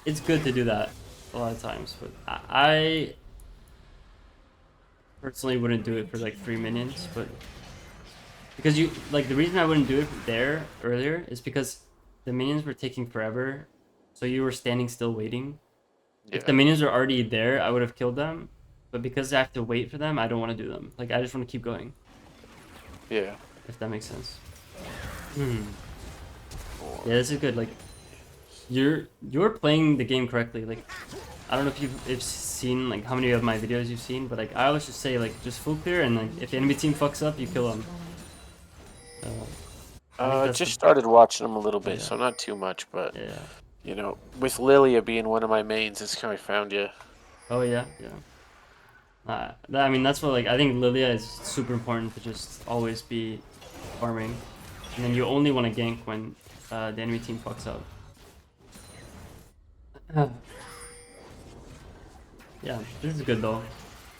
it's good to do that a lot of times. But I personally wouldn't do it for like 3 minions, but because the reason I wouldn't do it there earlier is because the minions were taking forever, so you were standing still waiting.
yeah.
If the minions are already there, I would have killed them, but because I have to wait for them, I don't want to do them. Like, I just want to keep going.
Yeah.
If that makes sense. Yeah, this is good. Like, you're playing the game correctly. Like, I don't know if you've seen like how many of my videos you've seen, but like I always just say like just full clear, and like if the enemy team fucks up, you kill them.
Just started watching them a little bit,
Yeah.
so not too much, but
Yeah.
with Lilia being one of my mains, it's how I found you.
Oh yeah, yeah. I mean, that's what, like, I think Lilia is super important to just always be farming, and then you only want to gank when the enemy team fucks up. Yeah, this is good though.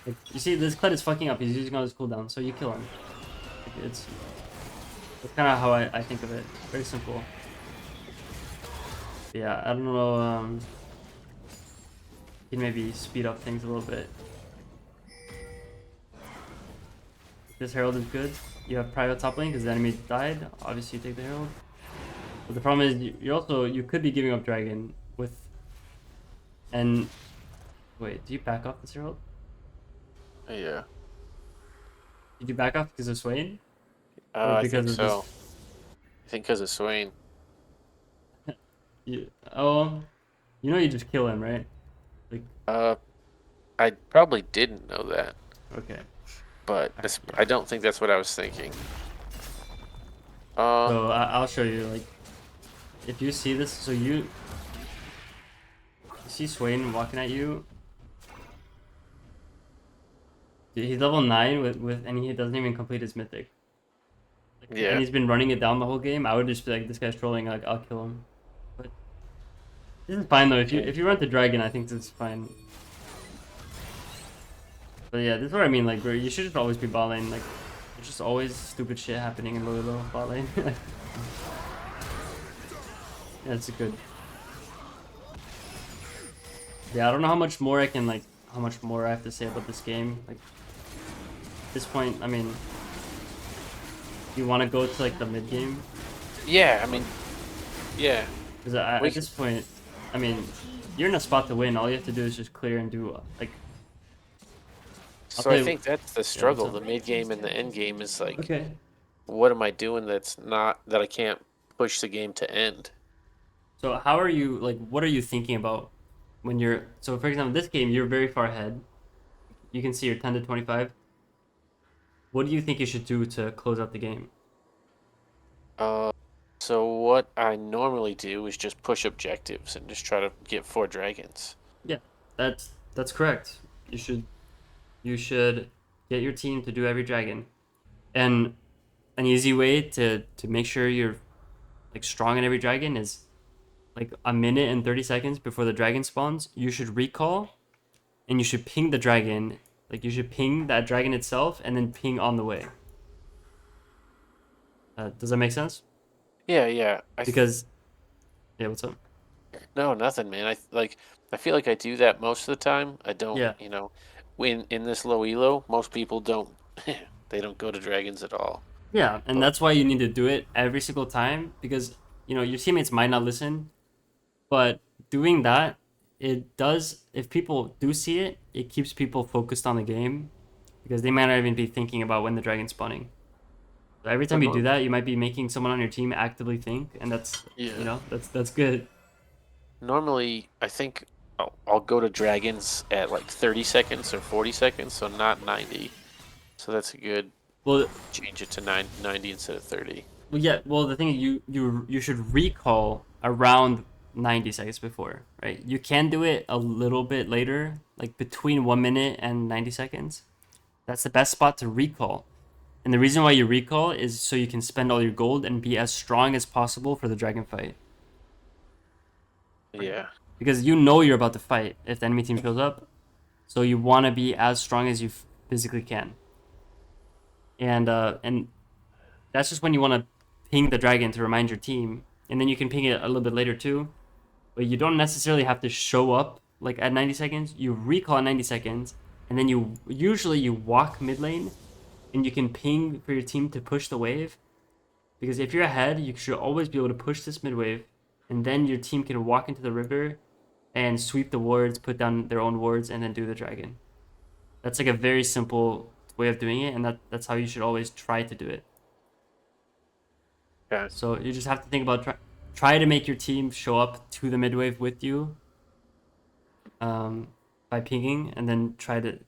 Like, you see, this Kled is fucking up. He's using all his cooldown, so you kill him. Like, that's kind of how I think of it. Very simple. Yeah, I don't know. You can maybe speed up things a little bit. This Herald is good. You have private top lane because the enemy died. Obviously, you take the Herald. But the problem is you could be giving up Dragon with. And wait, do you back off this Herald?
Yeah.
Did you back off because of Swain?
I think so. I think because of Swain.
You just kill him, right? Like,
I probably didn't know that,
okay.
but I don't think that's what I was thinking.
So I'll show you. Like, if you see this, so you see Swain walking at you. Dude, he's level 9 with and he doesn't even complete his mythic.
Yeah.
and he's been running it down the whole game, I would just be like, this guy's trolling. Like, I'll kill him. But this is fine though. If you run the dragon, I think this is fine. But yeah, this is what I mean. Like, bro, you should just always be bot lane. Like, there's just always stupid shit happening in low bot lane. Yeah, it's good. Yeah, I don't know how much more I have to say about this game. Like, at this point, I mean, you want to go to like the mid game?
Yeah, I mean, yeah.
Because at this point, I mean, you're in a spot to win. All you have to do is just clear and do like.
So I think that's the struggle.
up?
The mid game and the end game is like,
Okay.
what am I doing that I can't push the game to end?
So how are you like? What are you thinking about when you're? So for example, this game you're very far ahead. You can see you're 10 to 25. What do you think you should do to close out the game?
So what I normally do is just push objectives and just try to get 4 dragons.
Yeah, that's correct. You should get your team to do every dragon, and an easy way to make sure you're like strong in every dragon is like a minute and 30 seconds before the dragon spawns. You should recall, and you should ping the dragon. Like you should ping that dragon itself, and then ping on the way. Does that make sense?
Yeah.
Because yeah, what's up?
No, nothing, man. I feel like I do that most of the time. I don't,
Yeah.
when in this low elo, most people don't they don't go to dragons at all.
Yeah, and that's why you need to do it every single time because your teammates might not listen, but doing that it does if people do see it, it keeps people focused on the game because they might not even be thinking about when the dragon's spawning. So every time you do that, you might be making someone on your team actively think, and that's that's good.
Normally, I think I'll go to dragons at like 30 seconds or 40 seconds, so not 90. So that's a good.
Well,
Change it to 90 instead of 30.
well, yeah. Well, the thing is, you should recall around 90 seconds before, right? You can do it a little bit later, like between 1 minute and 90 seconds. That's the best spot to recall. And the reason why you recall is so you can spend all your gold and be as strong as possible for the dragon fight.
Yeah.
Because you're about to fight if the enemy team shows up. So you want to be as strong as you physically can. And that's just when you want to ping the dragon to remind your team. And then you can ping it a little bit later too. But you don't necessarily have to show up like at 90 seconds. You recall at 90 seconds. And then you walk mid lane. And you can ping for your team to push the wave. Because if you're ahead, you should always be able to push this mid wave. And then your team can walk into the river and sweep the wards, put down their own wards, and then do the dragon. That's like a very simple way of doing it, and that's how you should always try to do it.
Yeah.
So you just have to think about try to make your team show up to the mid wave with you by pinging, and then try to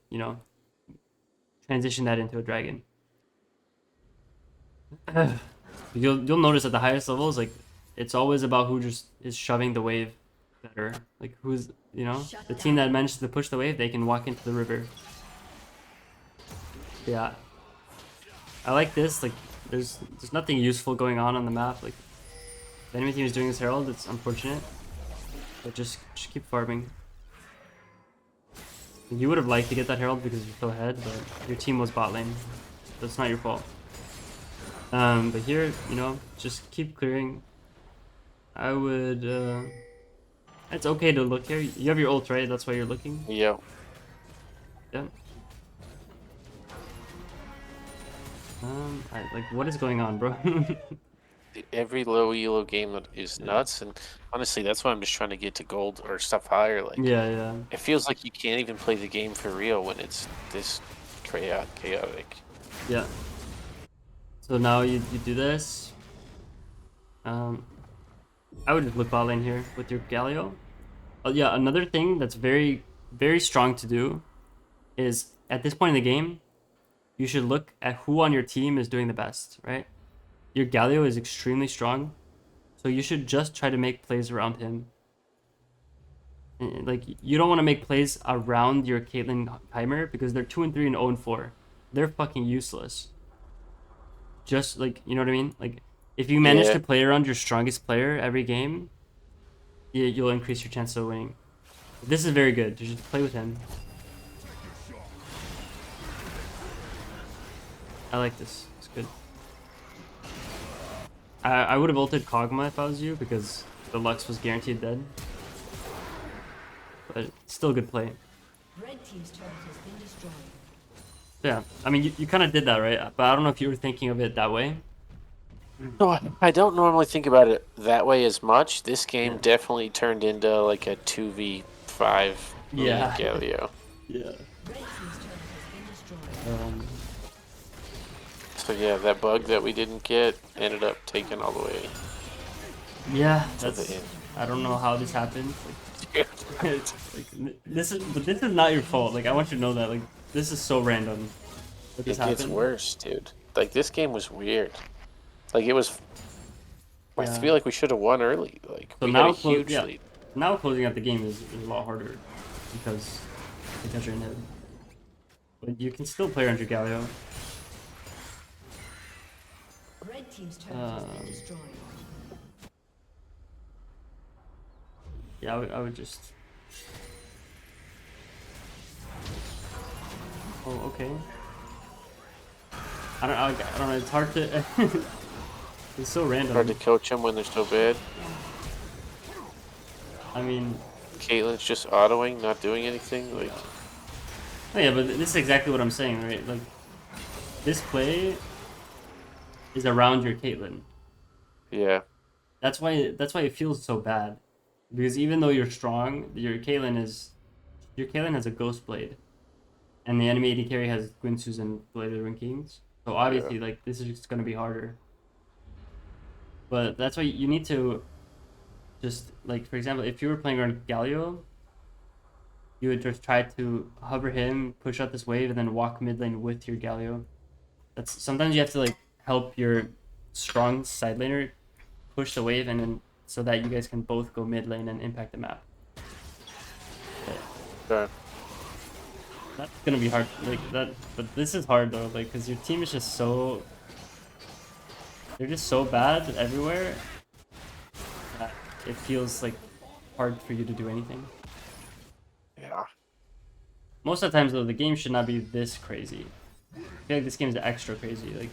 transition that into a dragon. You'll notice at the highest levels, like it's always about who just is shoving the wave better. Like who's the team that managed to push the wave, they can walk into the river. Yeah, I like this. Like there's nothing useful going on the map. Like the enemy team is doing this herald. It's unfortunate, but just keep farming. You would have liked to get that herald because you're so ahead, but your team was bot lane, so it's not your fault. But here, just keep clearing. I would. It's okay to look here. You have your ult, right? That's why you're looking.
Yeah.
Yeah. Like what is going on, bro?
Every low elo game is nuts, and honestly, that's why I'm just trying to get to gold or stuff higher. Like,
yeah.
it feels like you can't even play the game for real when it's this chaotic.
Yeah. So now you do this. I would just look bot lane here with your Galio. Oh yeah, another thing that's very, very strong to do is at this point in the game, you should look at who on your team is doing the best, right? Your Galio is extremely strong, so you should just try to make plays around him. Like you don't want to make plays around your Caitlyn timer because they're 2 and 3 and 0 and 4. They're fucking useless. just like, you know what I mean? Like, if you manage
Yeah.
to play around your strongest player every game, you'll increase your chance of winning. This is very good. You just play with him. I like this. It's good. I would have ulted Kog'Maw if I was you because the Lux was guaranteed dead. But still good play.
Red team's turret has been destroyed.
Yeah, I mean, you kind of did that, right? But I don't know if you were thinking of it that way.
No, I don't normally think about it that way as much. This game
Yeah.
definitely turned into like a 2v5
Yeah.
Galio.
Yeah.
Red team's turret has been destroyed.
So yeah, that bug that we didn't get ended up taken all the way
Yeah,
to
that's.
the end.
I don't know how this happened. Like, this is not your fault. Like, I want you to know that. Like, this is so random that this
It gets
happened.
worse, dude. Like this game was weird. Like it was. I
Yeah.
feel like we should have won early. Like
So
we
now,
got a huge
yeah,
lead.
now closing out the game is a lot harder because you're in it. But you can still play around your Galio.
Red team's turret has been
Um,
destroyed.
Yeah, I would just. Oh, okay. I don't know. It's hard to. It's so random.
Hard to coach them when they're so bad.
I mean,
Caitlyn's just autoing, not doing anything. Like
oh yeah, but this is exactly what I'm saying, right? Like, this play is around your Caitlyn.
yeah,
That's why it feels so bad, because even though you're strong, your Caitlyn has a Ghost Blade, and the enemy AD carry has Guinsoo's and Blade of the Ruined Kings. So obviously, like, this is just gonna be harder. But that's why you need to just, like, for example, if you were playing around Galio, you would just try to hover him, push out this wave, and then walk mid lane with your Galio. That's sometimes you have to like help your strong side laner push the wave, and then so that you guys can both go mid lane and impact the map.
okay.
That's gonna be hard, like that. But this is hard though, like, because your team is just so. They're just so bad everywhere that it feels like hard for you to do anything.
Yeah.
Most of the times though, the game should not be this crazy. I feel like this game is extra crazy. Like,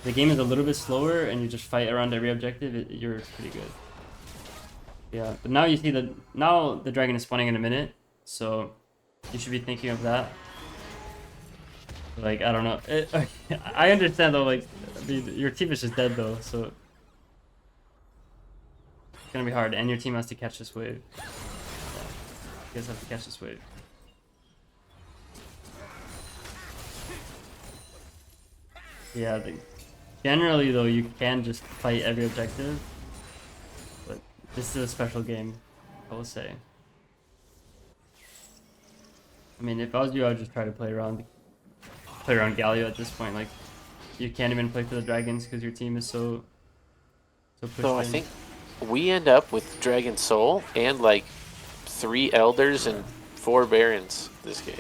the game is a little bit slower and you just fight around every objective, you're pretty good. Yeah, but now you see that now the dragon is spawning in a minute, so you should be thinking of that. Like, I don't know. I understand though, like, your team is just dead though, so it's gonna be hard, and your team has to catch this wave. Yeah, you guys have to catch this wave. Yeah, generally though, you can just fight every objective, but this is a special game, I will say. I mean, if I was you, I would just try to play around Galio at this point. Like, you can't even play for the dragons because your team is so pushed
So I
in.
think we end up with Dragon Soul and like 3 Elders and 4 Barons this game.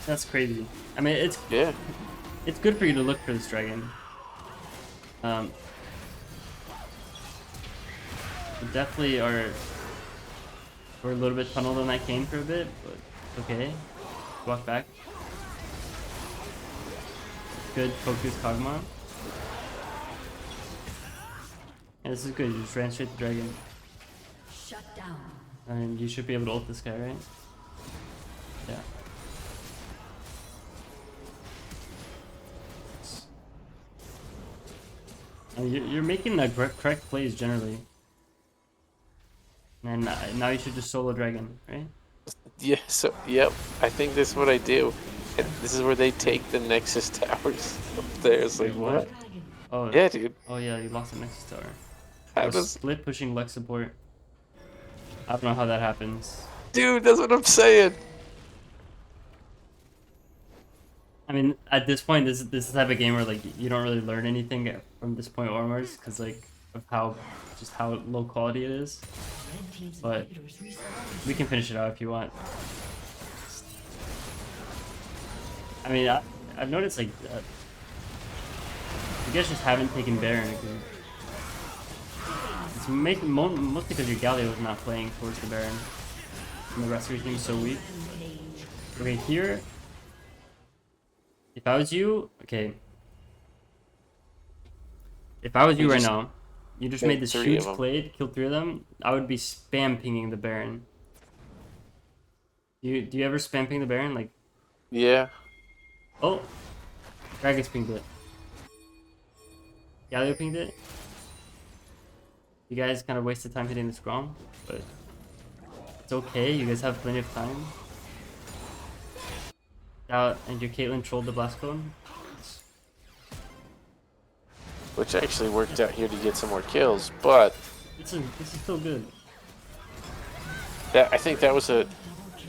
That's crazy. I mean,
Yeah.
it's good for you to look for this dragon. We definitely we're a little bit tunneled on that cane for a bit, but okay. Walk back. Good focus, Kog'Maw. Yeah, this is good. You just ran straight to dragon.
Shut down.
And you should be able to ult this guy, right? Yeah. You're making the correct plays generally. And now you should just solo dragon, right?
Yeah, so, yep. I think this is what I do. And this is where they take the Nexus towers up there. It's like,
Wait,
what?
Dragon.
Oh,
Yeah, dude.
Oh yeah, you lost the Nexus tower.
How
You're
does...
split pushing Lux support. I don't know how that happens.
Dude, that's what I'm saying.
I mean, at this point, this is the type of game where like you don't really learn anything from this point onwards because like of how low quality it is.
Red team's
But
inhibitors respawn.
we can finish it out if you want. I mean, I've noticed like you guys just haven't taken Baron. It's mostly because your Galio is not playing towards the Baron. And the rest of your team is so weak. Okay, here. If I was you, okay. If I was you right now, you just made this huge play to kill 3 of them. I would be spam pinging the Baron. Do you ever spam ping the Baron? Like,
Yeah.
oh, Gragas pinged it. Galio pinged it. You guys kind of wasted time hitting the Scrum, but it's okay. You guys have plenty of time. And your Caitlyn trolled the blast cone.
Which actually worked out here to get some more kills, but
This is still good.
I think that was a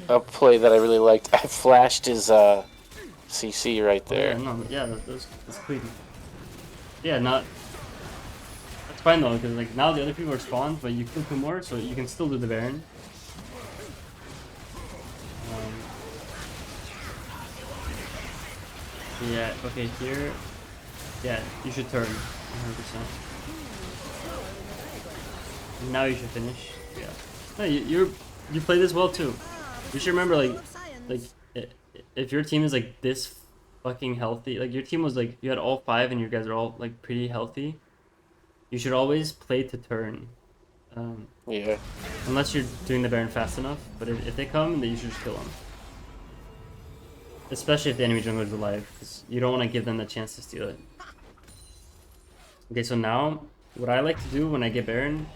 play that I really liked. I flashed his CC right there.
Oh, yeah, no, yeah, that's clean. Yeah, not. That's fine though, because like now the other people are spawned, but you kill 2 more, so you can still do the Baron. Yeah. Okay. Here. Yeah, you should turn. 100%. Now you should finish. Yeah. No, you play this well too. You should remember like if your team is like this fucking healthy, like your team was like you had all 5 and you guys are all like pretty healthy. You should always play to turn.
Yeah.
Unless you're doing the Baron fast enough, but if they come, then you should just kill them. Especially if the enemy jungler is alive, because you don't want to give them the chance to steal it. Okay, so now, what I like to do when I get Baron,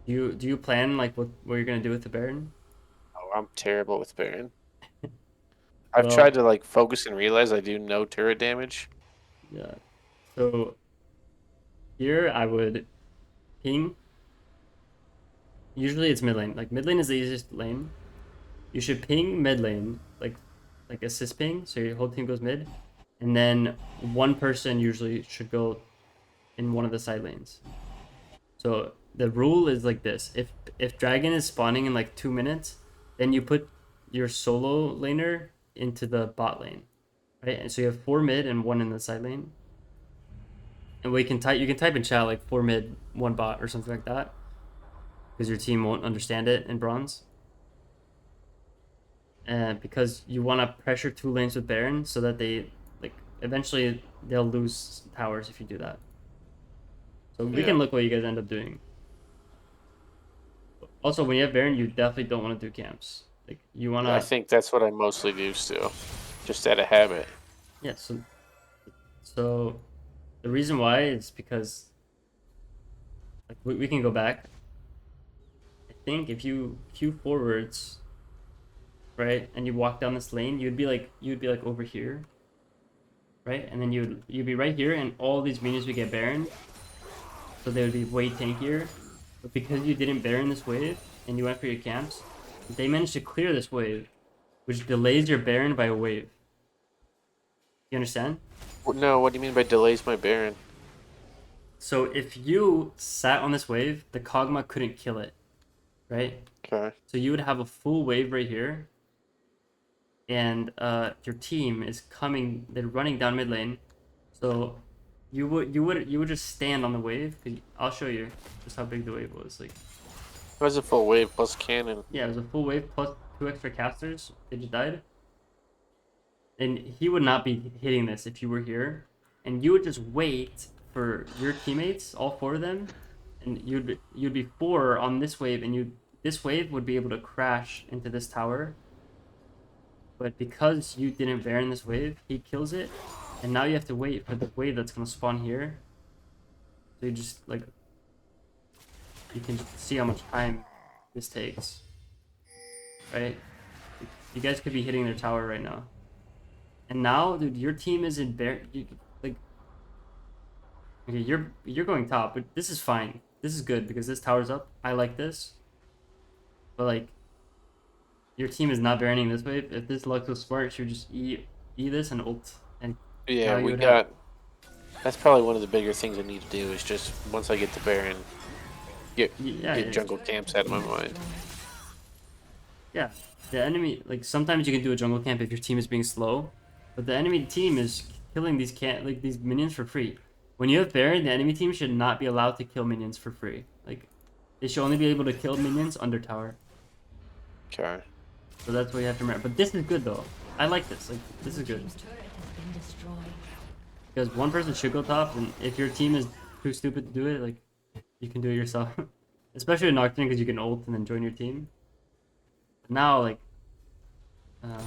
do you plan like what you're gonna do with the Baron?
Oh, I'm terrible with Baron. I've tried to like focus and realize I do no turret damage.
Yeah. So here I would ping. Usually it's mid lane. Like mid lane is the easiest lane. You should ping mid lane, like assist ping, so your whole team goes mid, and then one person usually should go in one of the side lanes. So the rule is like this: if dragon is spawning in like 2 minutes, then you put your solo laner into the bot lane, right? And so you have 4 mid and 1 in the side lane. And you can type in chat like 4 mid, 1 bot or something like that, because your team won't understand it in bronze. And because you want to pressure 2 lanes with Baron so that they like eventually they'll lose towers if you do that. So we can look what you guys end up doing. Also, when you have Baron, you definitely don't want to do camps. Like you want to.
I think that's what I mostly do still, just out of habit.
Yeah. So the reason why is because like we can go back. I think if you queue forwards, right, and you walk down this lane, you'd be like over here, right, and then you'd be right here, and all these minions would get Baron, so they would be way tankier. But because you didn't Baron this wave and you went for your camps, they managed to clear this wave, which delays your Baron by a wave. You understand?
No, what do you mean by delays my Baron?
So if you sat on this wave, the Kog'Maw couldn't kill it, right?
Okay.
So you would have a full wave right here, and your team is coming. They're running down mid lane, so you would just stand on the wave. I'll show you just how big the wave was. Like,
It was a full wave plus cannon.
yeah, it was a full wave plus 2 extra casters. They just died, and he would not be hitting this if you were here, and you would just wait for your teammates, all 4 of them, and you'd be 4 on this wave, and this wave would be able to crash into this tower. But because you didn't Baron this wave, he kills it, and now you have to wait for the wave that's gonna spawn here. So you just like you can see how much time this takes, right? You guys could be hitting their tower right now, and now, dude, your team is in like. Okay, you're going top, but this is fine. This is good because this tower's up. I like this, but like. Your team is not Baroning this wave. If this Lux was smart, she would just E this and ult. And
yeah, we got. That's probably one of the bigger things I need to do is just once I get the Baron, get jungle camps out of my mind.
Yeah, the enemy like sometimes you can do a jungle camp if your team is being slow, but the enemy team is killing these these minions for free. When you have Baron, the enemy team should not be allowed to kill minions for free. Like, they should only be able to kill minions under tower.
Okay.
So that's what you have to remember. But this is good though. I like this. Like, this is good.
Team's turret has been destroyed.
Because one person should go top, and if your team is too stupid to do it, like, you can do it yourself. Especially in Nocturne, because you can ult and then join your team. But now, uh,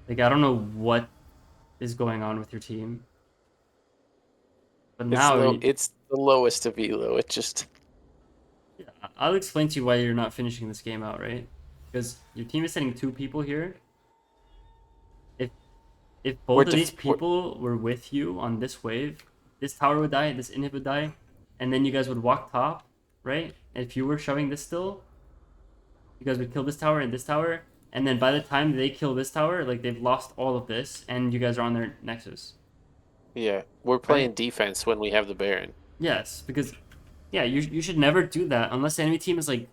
like I don't know what is going on with your team. But now,
It's the lowest of elo. It just
I'll explain to you why you're not finishing this game out, right? Because your team is sending 2 people here. If both of these people were with you on this wave, this tower would die, this inhib would die, and then you guys would walk top, right? And if you were shoving this still, you guys would kill this tower and this tower, and then by the time they kill this tower, like they've lost all of this, and you guys are on their nexus.
yeah. We're playing defense when we have the Baron.
Yes, because yeah, you should never do that unless the enemy team is like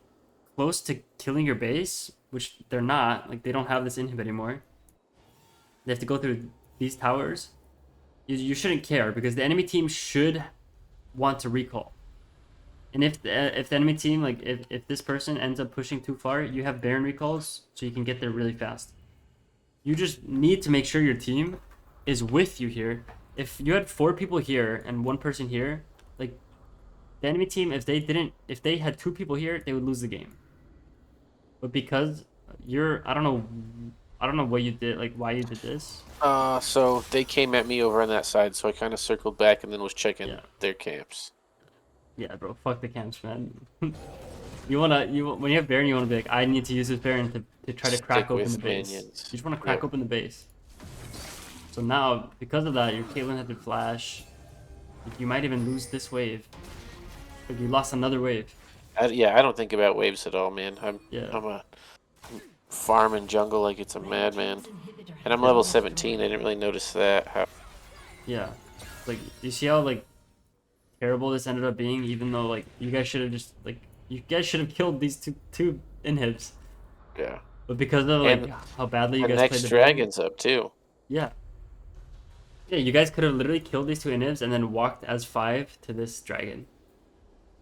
close to killing your base, which they're not. Like they don't have this inhib anymore. They have to go through these towers. You shouldn't care because the enemy team should want to recall. And if the enemy team, like if this person ends up pushing too far, you have Baron recalls so you can get there really fast. You just need to make sure your team is with you here. If you had 4 people here and 1 person here, like the enemy team, if they had 2 people here, they would lose the game. But because I don't know what you did, like why you did this.
So they came at me over on that side, so I kind of circled back and then was checking their camps.
Yeah, bro, fuck the camps, man. when you have Baron, you wanna be like, I need to use this Baron to try to crack open the base.
Minions.
You just wanna crack open the base. So now, because of that, your Caitlyn had to flash. Like, you might even lose this wave. Like you lost another wave.
Yeah, I don't think about waves at all, man. I'm a farm and jungle like it's a madman. And I'm level 17. I didn't really notice that.
Yeah. Like, you see how, like, terrible this ended up being, even though, like, you guys should have killed these two inhibs.
Yeah.
But because of, like,
And
how badly you
the
guys played
next
the
dragon's up, too.
Yeah. Yeah, you guys could have literally killed these 2 inhibs and then walked as 5 to this dragon.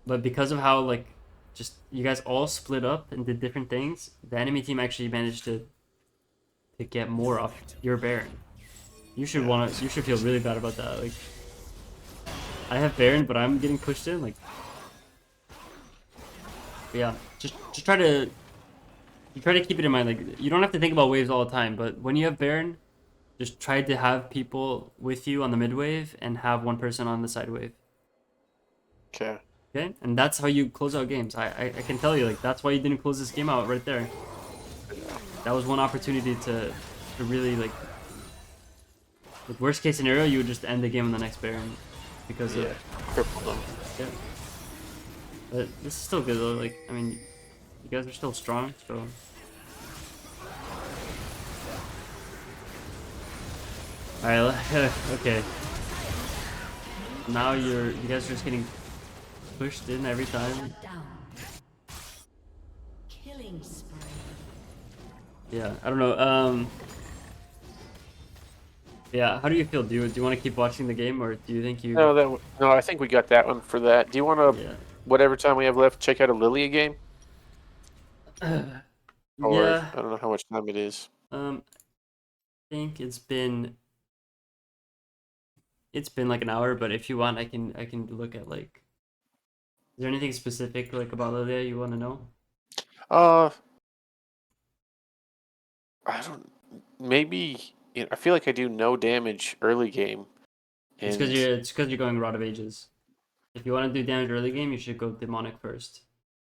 But because of how, like, just you guys all split up and did different things, the enemy team actually managed to get more off your Baron. You should feel really bad about that. Like, I have Baron, but I'm getting pushed in. Like, but yeah, just try to keep it in mind. Like, you don't have to think about waves all the time, but when you have Baron, just try to have people with you on the mid wave and have 1 person on the side wave.
Okay.
Okay, and that's how you close out games. I can tell you, like, that's why you didn't close this game out right there. That was one opportunity to really, like, worst case scenario, you would just end the game on the next Baron because of
cripple them.
Yeah. But this is still good though. Like, I mean, you guys are still strong, so. Alright, okay. Now you guys are just getting pushed in every time.
Shut down. Killing spree.
Yeah, I don't know. Yeah, how do you feel? Do you want to keep watching the game, or do you think you?
No, I think we got that one for that. Do you want to,
Yeah.
whatever time we have left, check out a Lilia game? Or
Yeah.
I don't know how much time it is.
I think it's been like an hour, but if you want, I can look at, like. Is there anything specific, like, about Lilia you want to know?
I don't. Maybe I feel like I do no damage early game.
It's because you're going Rod of Ages. If you want to do damage early game, you should go Demonic first,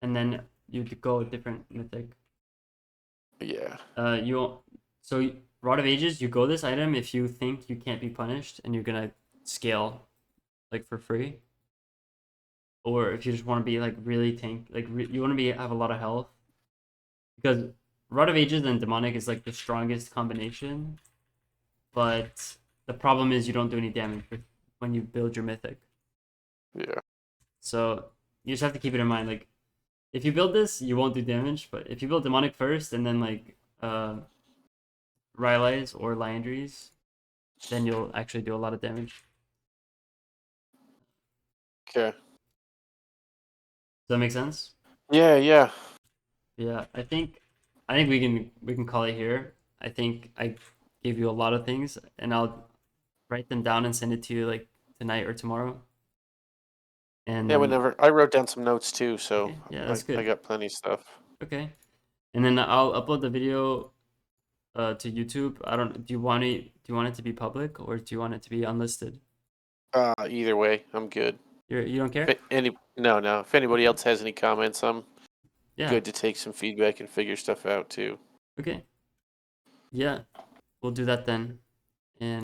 and then you go a different Mythic.
Yeah.
So Rod of Ages, you go this item if you think you can't be punished and you're gonna scale, like, for free. Or if you just want to be, like, really tank, like, you want to have a lot of health. Because Rod of Ages and Demonic is, like, the strongest combination. But the problem is you don't do any damage when you build your Mythic.
Yeah.
So you just have to keep it in mind. Like, if you build this, you won't do damage. But if you build Demonic first and then, like, Rylai's or Liandry's, then you'll actually do a lot of damage.
Okay.
Does that make sense?
Yeah, yeah.
Yeah, I think we can call it here. I think I gave you a lot of things, and I'll write them down and send it to you like tonight or tomorrow. And
Yeah,
then
whenever I wrote down some notes too, so
okay, yeah,
I,
that's
I
good.
got plenty of stuff.
Okay, and then I'll upload the video to YouTube. I don't. Do you want it to be public or do you want it to be unlisted?
Either way, I'm good.
You don't care?
No. If anybody
Okay.
else has any comments, I'm
Yeah.
good to take some feedback and figure stuff out too.
Okay. Yeah, we'll do that then. And